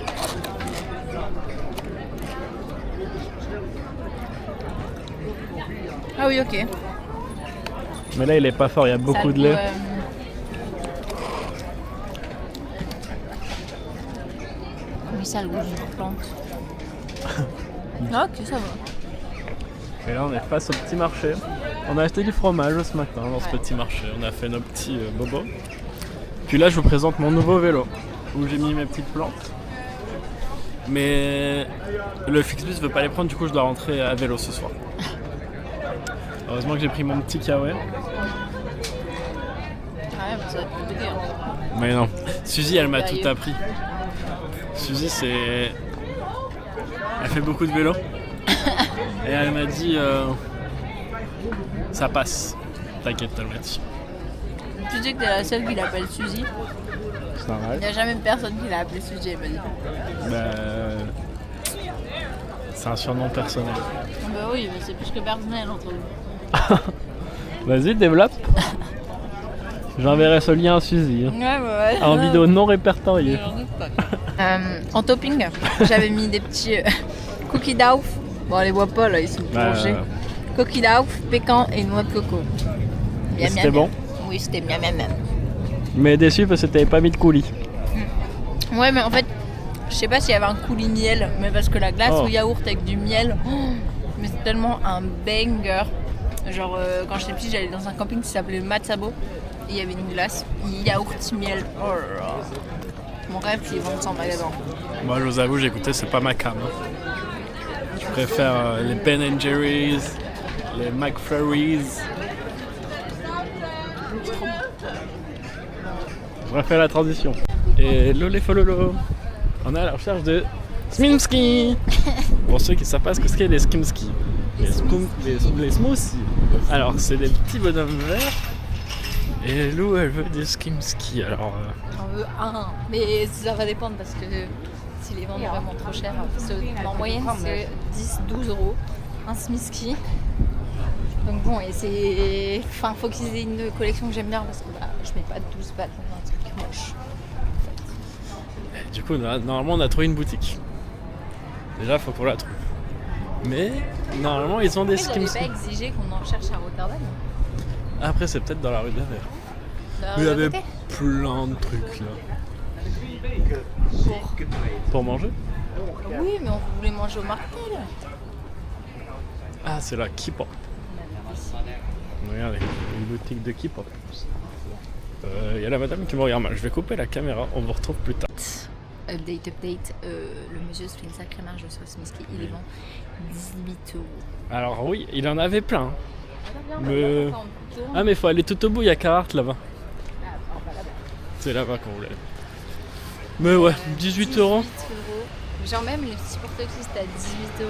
Ah oui, ok. Mais là, il est pas fort, il y a beaucoup de lait. Oui, ça a le goût d'une plante. Ok, ça va. Et là, on est face au petit marché. On a acheté du fromage ce matin dans ce petit marché. On a fait nos petits bobos. Puis là, je vous présente mon nouveau vélo où j'ai mis mes petites plantes. Mais le Flixbus veut pas les prendre, du coup, je dois rentrer à vélo ce soir. Heureusement que j'ai pris mon petit kawaii. Ah ouais, ça va être compliqué. Hein. Mais non, Suzy, elle m'a tout Sérieux. appris. Suzy, c'est. Elle fait beaucoup de vélo. Et elle m'a dit ça passe. T'inquiète, elle m'a dit. Tu dis que t'es la seule qui l'appelle Suzy. C'est Il normal. n'y a jamais personne qui l'a appelée Suzy, elle m'a dit. C'est un surnom personnel. Bah oui, mais c'est plus que personnel entre nous. Vas-y, développe. J'enverrai ce lien à Suzy. Hein. Ouais. En vidéo non répertoriée. En topping, j'avais mis des petits cookies d'auf. Bon, on les voit pas là, ils sont plongés. Cookies d'auf, pécan et noix de coco. Et c'était bon? Oui, c'était miam. Mais déçu parce que t'avais pas mis de coulis. Ouais, mais en fait, je sais pas s'il y avait un coulis miel, mais parce que la glace Oh. au yaourt avec du miel, mais c'est tellement un banger. Genre, quand j'étais petite, j'allais dans un camping qui s'appelait Matsabo. Et il y avait une glace yaourt miel. Oh là là. Mon rêve, c'est vendre ça en magasin. Moi, je vous avoue, j'ai écouté, c'est pas ma cam. Hein. Je préfère les Ben & Jerry's, les McFlurries. Je refais la transition. Et lolé fololo. On est à la recherche de Smimski. Pour ceux qui savent pas ce que c'est les Skimski. Les smoothies. Alors, c'est des petits bonhommes verts. Et Lou, elle veut des Skimski. Alors, J'en veux un, mais ça va dépendre parce que s'ils les vendent vraiment trop cher, parce que en moyenne c'est 10-12 euros un Smithski. Donc bon, et c'est. Enfin, faut qu'ils aient une collection que j'aime bien parce que je mets pas 12 balles dans un truc moche. du coup, normalement, on a trouvé une boutique. Déjà, faut qu'on la trouve. Mais normalement, ils ont des J'avais pas Skimski. exigé qu'on en cherche à Rotterdam. Après, c'est peut-être dans la rue derrière. Dans Il y le avait côté. plein de trucs là. Pour manger? Oui, mais on voulait manger au martel. Ah, c'est là, Kippa. Regardez, une boutique de K-pop. Il y a la madame qui me regarde mal. Je vais couper la caméra, on vous retrouve plus tard. Update. Le monsieur se fait une sacrée marge sur Smisky. Il les vend 18 €. Alors oui, il en avait plein. Ah mais faut aller tout au bout, il y a Carhartt là-bas. C'est là-bas qu'on voulait. Mais ouais, 18 €. Genre même les petits portefeuilles c'était à 18 €.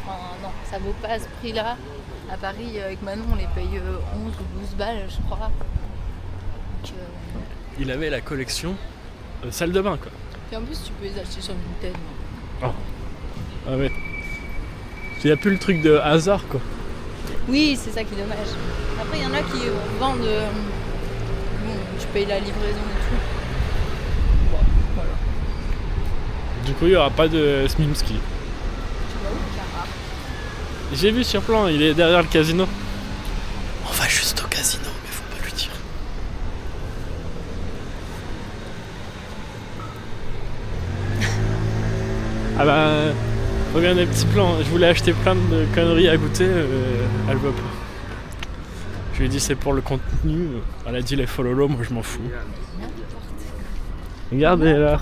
Enfin non, ça vaut pas ce prix-là. À Paris avec Manon on les paye 11 ou 12 balles je crois. Donc, Il avait la collection salle de bain quoi. et en plus tu peux les acheter sur Vinted. Ah ouais. Il n'y a plus le truc de hasard quoi. Oui, c'est ça qui est dommage. Après il y en a qui vendent. Bon, tu payes la livraison et tout. Bon, voilà. Du coup il n'y aura pas de Smimski. Tu vas où, Carhartt? J'ai vu sur plan, il est derrière le casino. On va juste au casino, mais faut pas lui dire. Ah bah, regarde les petits plans. Je voulais acheter plein de conneries à goûter, elle veut pas. Je lui ai dit c'est pour le contenu. Elle a dit les follow, moi je m'en fous. Regardez là,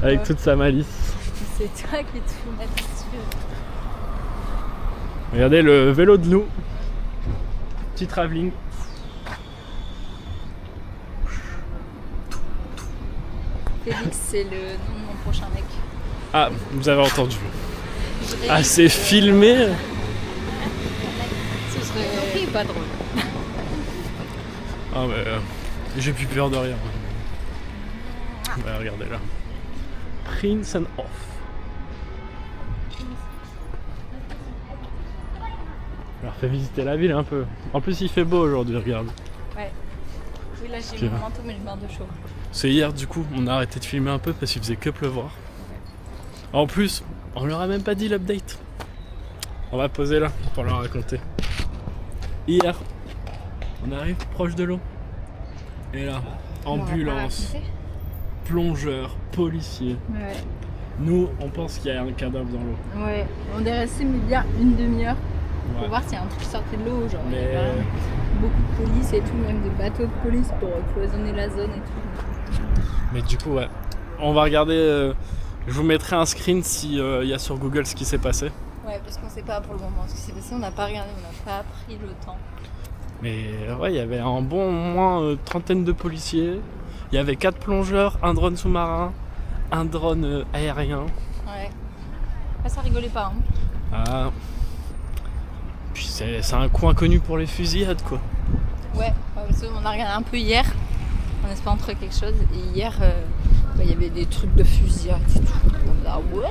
avec toute sa malice. C'est toi qui te fous là-dessus. Regardez le vélo de nous. Petit travelling. Félix, c'est le nom de mon prochain mec. Ah, vous avez entendu. Je Ah, rêve c'est que filmé. Ce serait pas drôle. Ah mais j'ai plus peur de rien. Bah, regardez là. Prince and Off. Alors fait visiter la ville un peu. En plus il fait beau aujourd'hui, regarde. Ouais. Oui, là j'ai Ok. mon manteau, mais je meurs de chaud. C'est hier du coup, on a arrêté de filmer un peu parce qu'il faisait que pleuvoir. En plus, on leur a même pas dit l'update. On va poser là pour leur raconter. Hier, on arrive proche de l'eau. Et là, ambulance, plongeur, policier. Ouais. Nous, on pense qu'il y a un cadavre dans l'eau. Ouais. On est resté bien une demi-heure pour Ouais. voir s'il y a un truc sorti de l'eau. Genre, il y Mais a vraiment beaucoup de police et tout, même des bateaux de police pour cloisonner la zone et tout. Mais du coup, ouais. On va regarder. Je vous mettrai un screen si il y a sur Google ce qui s'est passé. Ouais, parce qu'on sait pas pour le moment ce qui s'est passé. On n'a pas regardé, on n'a pas pris le temps. Mais ouais, il y avait un bon moins trentaine de policiers. Il y avait 4 plongeurs, un drone sous-marin, un drone aérien. Ouais. Ah, ça rigolait pas. Hein. Ah. Puis c'est un coin connu pour les fusillades quoi. Ouais, parce qu'on a regardé un peu hier, en espérant trouver quelque chose. Et hier, il y avait des trucs de fusillade et tout. On a dit, ah ouais.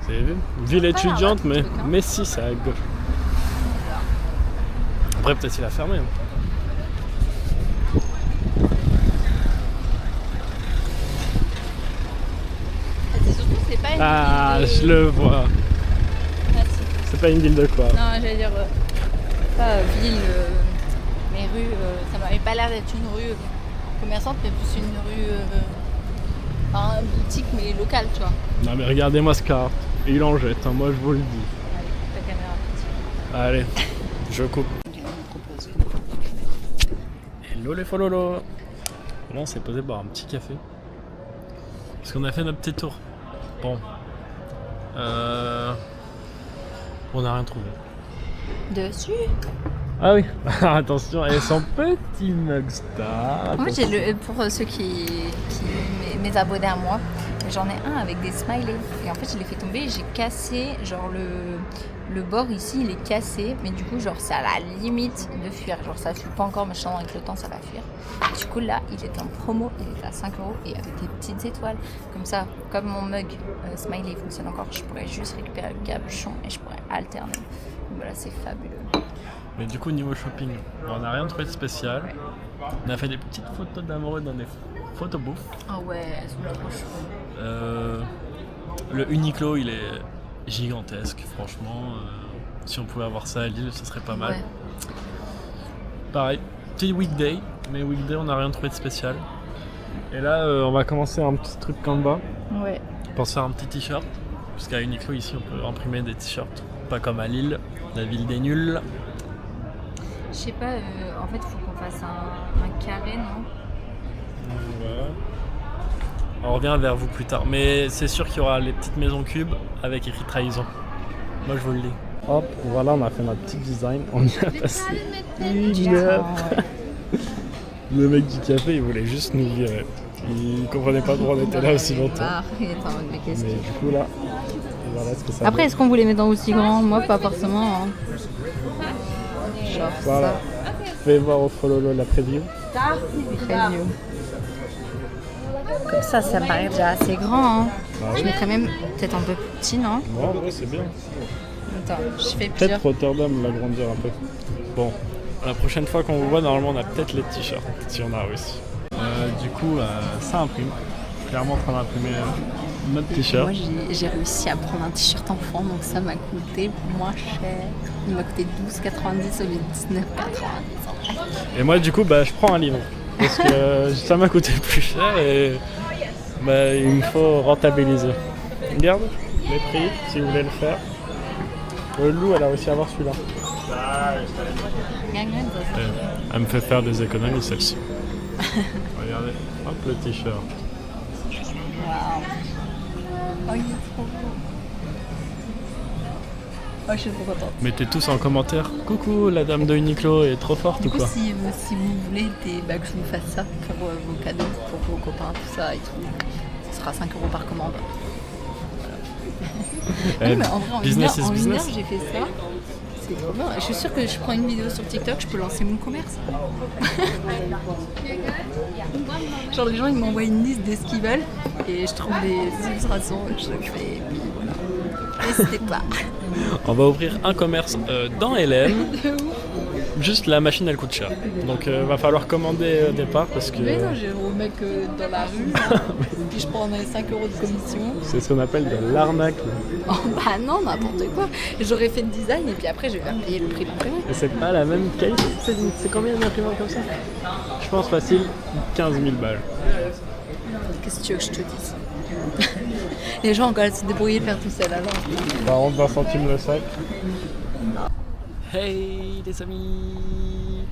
Vous avez vu? Ville Ça a l'air étudiante, là, mais ce truc, hein. Messi, c'est à gauche. Après, peut-être il a fermé. Hein. C'est surtout, c'est pas une Ah, ville de... je le vois. Ah, si. C'est pas une ville de quoi. Non, j'allais dire, pas ville, mais rue, ça m'avait pas l'air d'être une rue commerçante, mais plus une rue, enfin, boutique, mais locale, tu vois. Non mais regardez-moi ce car. Il en jette, hein, moi je vous le dis. Allez, ta caméra petite. Allez, je coupe. Hello les follow. Là on s'est posé boire un petit café. Parce qu'on a fait notre petit tour. Bon. On n'a rien trouvé. Dessus. Ah oui, attention, et son petit Mugstar. Moi, j'ai pour ceux qui mes abonnés à moi, j'en ai un avec des smileys. Et en fait, je l'ai fait tomber et j'ai cassé, genre le bord ici, il est cassé. Mais du coup, genre, c'est à la limite de fuir. Genre, ça fuit pas encore, mais je sens avec le temps, ça va fuir. Du coup, là, il était en promo, il était à 5 € et avec des petites étoiles. Comme ça, comme mon mug smiley fonctionne encore, je pourrais juste récupérer le capuchon et je pourrais alterner. Donc voilà, c'est fabuleux. Mais du coup, niveau shopping, on n'a rien trouvé de spécial. On a fait des petites photos d'amoureux dans des photobooths. Ah ouais, elles sont trop chouettes. Le Uniqlo, il est gigantesque, franchement. Si on pouvait avoir ça à Lille, ce serait pas mal. Ouais. Pareil, petit weekday, mais weekday, on n'a rien trouvé de spécial. Et là, on va commencer un petit truc Canva. Ouais. Pour se faire un petit t-shirt. Parce qu'à Uniqlo, ici, on peut imprimer des t-shirts. Pas comme à Lille, La ville des nuls. Je sais pas, en fait, il faut qu'on fasse un carré, non? Ouais. On revient vers vous plus tard. Mais c'est sûr qu'il y aura les petites maisons cubes avec écrit trahison. Moi je vous le dis. Hop, voilà, on a fait notre petit design. On y a passé une heure. Le mec du café, il voulait juste nous virer. Il comprenait pas pourquoi on était là aussi longtemps. Arrête, mais qu'est-ce Mais que... du coup là, voilà ce que ça Après, donne. est-ce qu'on voulait mettre en aussi grand? Moi, pas forcément. Hein. Genre Voilà. Fais voir au follow la preview. ça. Preview. Comme ça me paraît déjà assez grand. Hein. Bah Je oui. mettrais même peut-être un peu plus petit, non? Non, ouais, c'est bien. Attends, je fais plusieurs. Peut-être Rotterdam l'agrandir un peu. Bon, la prochaine fois qu'on vous voit, normalement on a peut-être les t-shirts, si on a réussi. Du coup, ça imprime. Clairement en train d'imprimer notre t-shirt. Moi, j'ai réussi à prendre un t-shirt enfant, donc ça m'a coûté moins cher. Il m'a coûté 12,90 au lieu de 19,90. Et moi du coup, je prends un livre. Parce que ça m'a coûté plus cher et il me faut rentabiliser. Regarde les prix, si vous voulez le faire. Lou, elle a réussi à avoir celui-là. Elle me fait faire des économies, celle-ci. Regardez, hop le t-shirt. Waouh. Oh, il est trop beau. Oh, je suis trop contente. Mettez tous en commentaire. Coucou, la dame de Uniqlo est trop forte Du ou coup, quoi? si vous voulez que je vous fasse ça pour vos cadeaux, pour vos copains, tout ça et tout, ce sera 5 € par commande. Eh, Non, mais en vrai, en business is une heure, business. j'ai fait ça. C'est trop bien. Je suis sûre que je prends une vidéo sur TikTok, je peux lancer mon commerce. Genre, les gens, ils m'envoient une liste de ce qu'ils veulent et je trouve des illustrations que je fais. Et puis voilà. N'hésitez pas. On va ouvrir un commerce dans LM. Juste la machine elle coûte cher. Donc va falloir commander au départ parce que Mais non, j'ai au mec dans la rue, puis je prends 5 € de commission. c'est ce qu'on appelle de l'arnaque. Oh bah non, n'importe quoi. J'aurais fait le design et puis après je vais faire payer le prix de l'imprimante. Et c'est pas la même qualité. C'est combien une imprimante comme ça? Je pense facile 15 000 balles. Qu'est-ce que tu veux que je te dise? Les gens ont quand même se débrouiller de faire tout seul alors. Par contre 20 centimes le sac. Hey les amis.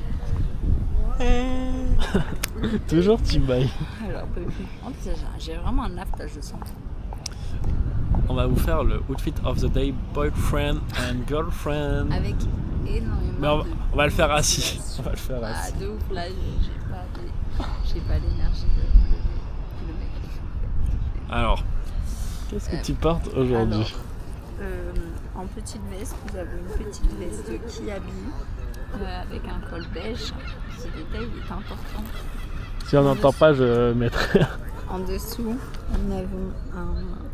Toujours tu bailles. Alors, en plus, j'ai vraiment un aftage de sang. On va vous faire le outfit of the day boyfriend and girlfriend. Avec énormément Mais on va le faire assis. On va le faire Ah, assis. de ouf, là, j'ai pas l'énergie de le mec. Alors, qu'est-ce que tu portes aujourd'hui? En petite veste, nous avons une petite veste qui habille avec un col beige. Ce détail est important. Si on n'entend pas, je mettrai. En dessous, nous avons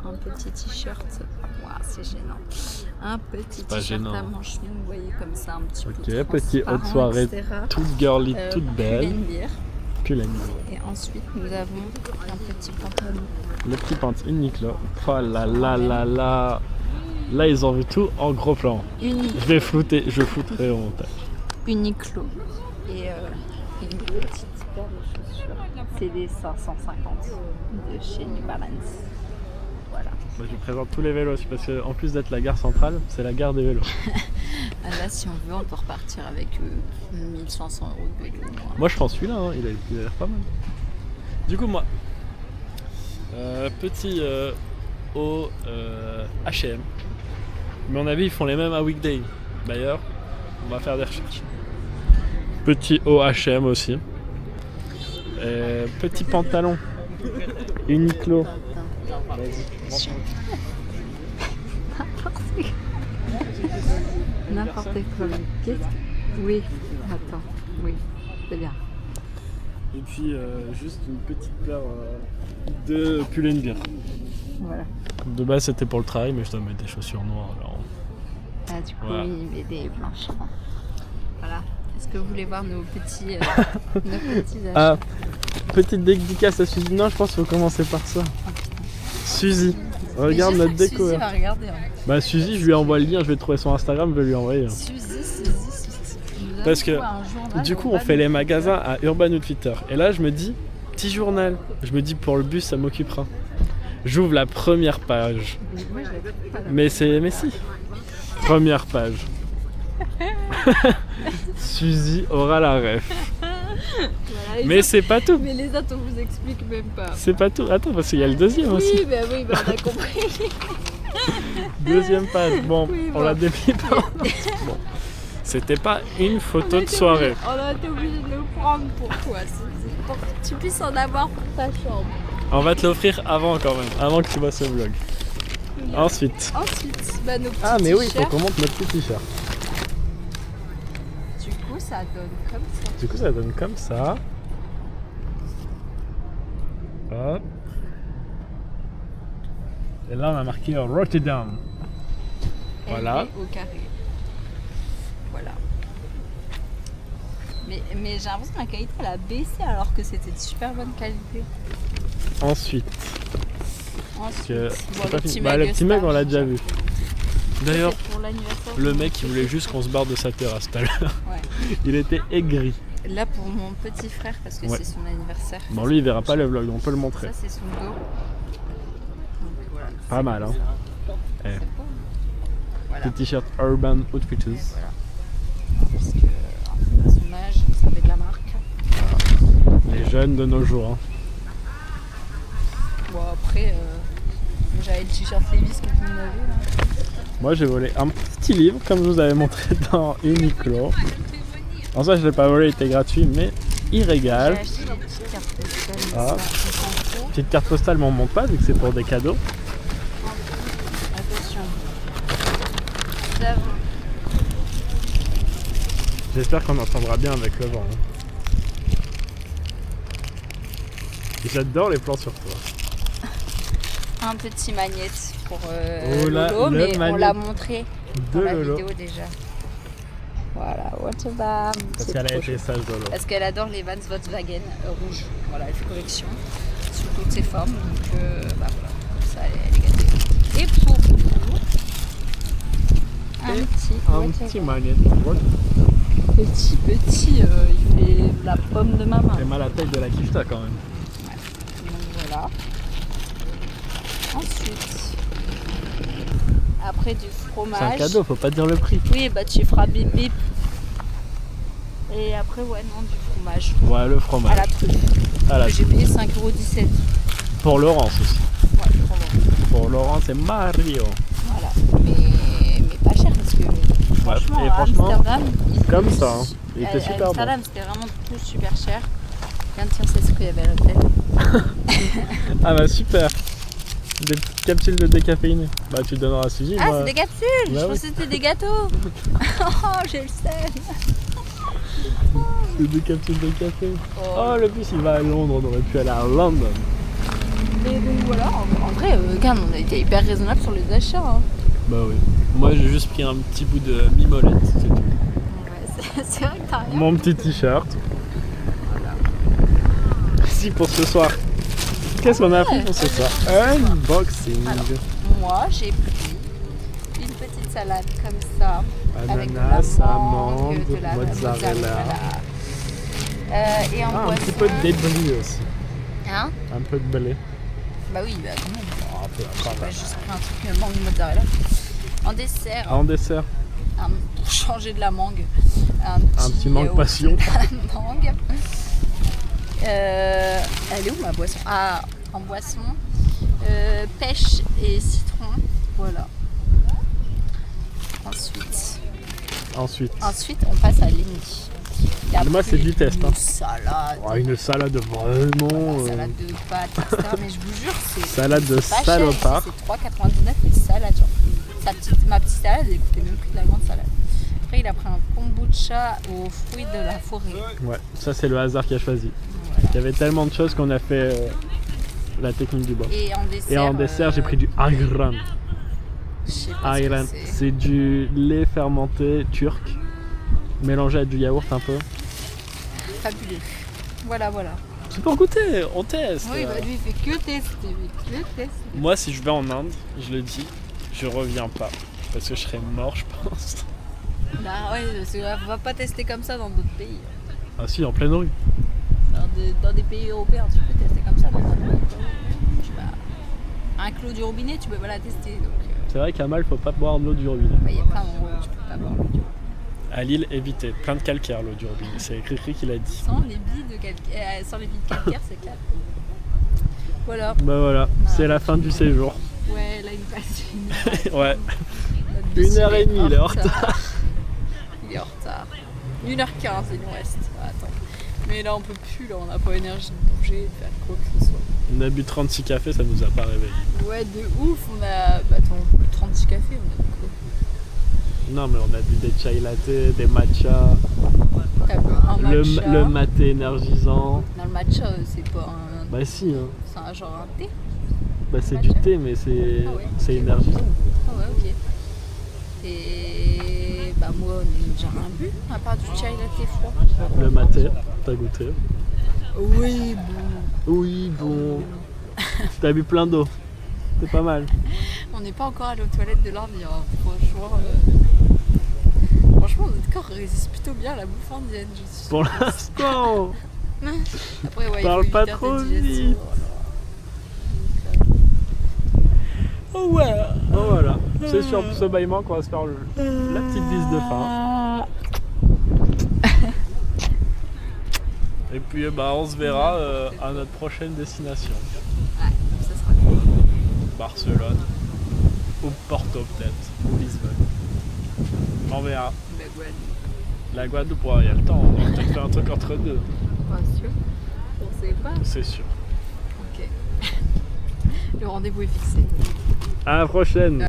un petit t-shirt. Waouh, c'est gênant. Un petit pas t-shirt gênant. à manches longues, vous voyez comme ça, un petit peu Ok, petit haute transparent, soirée, etc. toute girly, toute belle. Pull&Bear. Pull&Bear. Et ensuite, nous avons un petit pantalon. Le petit pants Uniqlo. Oh là là là là. Là, ils ont vu tout en gros plan. Je vais flouterai au montage. Uniqlo. Et une petite paire de chaussures. C'est des 550 de chez New Balance. Voilà. Bah, je vous présente tous les vélos parce qu'en plus d'être la gare centrale, c'est la gare des vélos. Ah, là, si on veut, on peut repartir avec 1500 € de vélo. Moi, je prends celui-là, hein. Il a l'air pas mal. Du coup, moi, petit au H&M. Mais on a vu, ils font les mêmes à Weekday. D'ailleurs, on va faire des recherches. Petit haut H&M aussi. Petit pantalon Uniqlo. N'importe quoi. Qu'est-ce que... Oui, attends. Oui, c'est bien. Et puis juste une petite paire de Pull&Bear. Voilà. De base c'était pour le travail, mais je dois mettre des chaussures noires. Alors... Ah, du coup, Voilà. il met des blanches. Voilà. Est-ce que vous voulez voir nos petits achats? Ah, petite dédicace à Suzy. Non, je pense qu'il faut commencer par ça. Suzy, regarde notre déco. Suzy va regarder. Hein. Bah Suzy, je lui envoie le lien, je vais trouver son Instagram, je vais lui envoyer. Suzy. Parce que du coup, on fait les magasins à Urban Outfitter. Et là, je me dis, petit journal. Je me dis, pour le bus, ça m'occupera. J'ouvre la première page. Mais si. Première page. Suzy aura la ref. Voilà, les Mais autres- c'est pas tout. mais les autres, on vous explique même pas. C'est pas tout. Attends, parce qu'il y a le deuxième aussi. Oui, on a compris. Deuxième page. Bon, Oui, on bon. l'a déplié par bon. C'était pas une photo de soirée. On a été obligé de le prendre pour toi. C'est pour que tu puisses en avoir pour ta chambre. On va te l'offrir avant quand même, avant que tu vois ce vlog. Ensuite. Ensuite, bah, nos petits Ah mais oui, il faut t-shirts. qu'on monte notre petit t-shirt. Du coup, ça donne comme ça. Du coup, ça donne comme ça. Hop. Et là, on a marqué Rotterdam. Voilà. LV au carré. Voilà. Mais j'ai l'impression que la qualité elle a baissé alors que c'était de super bonne qualité. Ensuite, Ensuite, que bon, c'est pas fini. mug Bah, le petit mec, on l'a déjà vu. Ça, D'ailleurs, c'est pour l'anniversaire le de mec, mon il voulait petit juste frère. qu'on se barre de sa terrasse tout à l'heure. Ouais. Il était aigri. Là pour mon petit frère parce que Ouais. c'est son anniversaire. Bon, lui, il verra pas le vlog, on peut le montrer. Ça c'est son dos. Donc, voilà. Pas mal, hein. Eh. C'est beau. Voilà. Petit t-shirt Urban Outfitters. Et voilà. Parce que à son âge, ça fait de la marque. Les jeunes de nos jours. Hein. Bon après, j'avais le t-shirt Levi's que tout le monde avait là. Moi, j'ai volé un petit livre, comme je vous avais montré dans Uniqlo. En soi, je l'ai pas volé, il était gratuit, mais il J'ai régale. acheté des petites cartes postales, mais Ah. ça, on s'en fout. Petite carte postale, mais on monte pas vu que c'est pour des cadeaux. Attention. Savon. J'espère qu'on entendra bien avec le vent. hein. J'adore les plans sur toi. Un petit magnète pour Oh là, Lolo, le mais on magnète l'a montré De dans la Lolo. vidéo déjà. Voilà, Rotterdam. Parce c'est qu'elle a trop été chou. sage, Lolo. Parce qu'elle adore les Vans Volkswagen rouges. Voilà, elle fait collection sous toutes ses formes. Donc bah voilà, ça elle est gâtée. Et pour nous, un Et petit Un Rotterdam. petit magnet. Petit, il fait la pomme de ma main. C'est mal à la taille de la kifta quand même. Donc voilà. Ensuite, après du fromage. C'est un cadeau, faut pas dire le prix. Oui, bah tu feras bip bip. Et après, ouais, non, du fromage. Ouais, le À fromage. la truffe. Ah là, Que j'ai payé 5,17 €. pour Laurence aussi. Ouais, trop bon. Pour Laurence et Mario. Voilà. Mais pas cher parce que franchement, et à franchement, Amsterdam, comme ça, hein. Il était à super bon. Amsterdam, c'était vraiment tout super cher. Viens, tiens, c'est ce qu'il y avait à l'hôtel. Ah bah super. Des petites capsules de décaféiné. Bah tu donneras à Suzy. Ah, moi. c'est des capsules. Bah Je oui. pensais que c'était des gâteaux. Oh, j'ai le sel. C'est des capsules de café. Oh. Oh le bus il va à Londres, on aurait pu aller à London. Et donc voilà, en vrai, regarde, on a été hyper raisonnable sur les achats. Hein. Bah oui. Moi j'ai juste pris un petit bout de mimolette, c'est tout. Ouais, c'est vrai que t'as rien. Mon petit t-shirt. Si pour ce soir. Qu'est-ce qu'on a pris pour ce soir? Unboxing. Alors, moi, j'ai pris une petite salade comme ça. avec de la Ananas, mangue, amande, de la mozzarella. Et en Ah, un boisson. petit peu de débris aussi. Hein? Un peu de blé. Bah oui, bah quand même. Oh, un peu, J'ai enfin, pas juste pris un truc mangue mozzarella. En dessert, en dessert, pour changer de la mangue, un petit mangue yaourt passion. à mangue. Elle est où ma boisson? Ah, en boisson, pêche et citron. Voilà. Ensuite, on passe à l'ennemi. Moi, c'est du test, hein. Une salade. Oh, une salade vraiment. Salade de pâtes, etc. Mais je vous jure, c'est. Salade de c'est pas salopard. cher, c'est 3,99 une salade. Genre. Ma petite salade, elle coûtait même plus que la grande salade. Après, il a pris un kombucha aux fruits de la forêt. Ouais, ça c'est le hasard qui a choisi. Voilà. Il y avait tellement de choses qu'on a fait la technique du bois. Et en dessert, Et en dessert, j'ai pris du Ayran. Je sais pas ce que Ayran, c'est. c'est du lait fermenté turc, mélangé à du yaourt un peu. Fabuleux. Voilà. C'est pour goûter, on teste. Oui, bah lui, il fait que tester. Moi, si je vais en Inde, je le dis, je reviens pas. Parce que je serais mort, je pense. Bah ouais, parce qu'on va pas tester comme ça dans d'autres pays. Ah si, en pleine rue. Dans des pays européens, tu peux tester comme ça. Mais dans d'autres, tu vas... Un clos du robinet, tu peux pas la tester. Donc, C'est vrai qu'à Mal, faut pas boire de l'eau du robinet. il y a plein d'endroits où tu peux pas boire. À Lille, évitez. Plein de calcaire l'eau du robinet. C'est Cricri qui l'a dit. Sans les billes de calcaire, c'est clair. Voilà. Bah voilà, c'est la fin du séjour. Ouais, là il me passe une Ouais. Notre bus, 1h30, il est en retard. Il est en retard. 1h15, il nous reste. Attends. Mais là, on peut plus, là, on n'a pas énergie de bouger, de faire quoi que ce soit. On a bu 36 cafés, ça nous a pas réveillés. Ouais, de ouf, on a. Bah, attends, 36 cafés, on a bu quoi? Non, mais on a bu des chai latte, des matcha, T'as bu un matcha. le maté énergisant. Non, le matcha, c'est pas un. Bah si, hein. C'est un genre un thé. Bah c'est Matcha. du thé, mais c'est Ah ouais. c'est énergisant. Ah ouais, ok. Et. Bah, moi, j'ai rien bu, à part du chai latte froid. Le maté, t'as goûté? Oui, bon. Oui, bon. T'as bu plein d'eau. C'est pas mal. On n'est pas encore allé aux toilettes de l'Ordi, hein. Franchement, notre corps résiste plutôt bien à la bouffe indienne. Je suis Pour l'instant. Après, ouais, Parle il faut pas 8 heures trop de digestion, vite. Oh ouais. Oh voilà. C'est sur ce bâillement qu'on va se faire la petite bise de fin. Et puis bah on se verra à notre prochaine destination. Ouais, ça sera cool. Barcelone. Ou Porto peut-être. Ou Lisbonne. On verra. Bah, ouais, La Guadeloupe, il y a le temps. On va peut-être faire un truc entre deux. pas sûr. On sait pas. C'est sûr. Ok. Le rendez-vous est fixé. À la prochaine.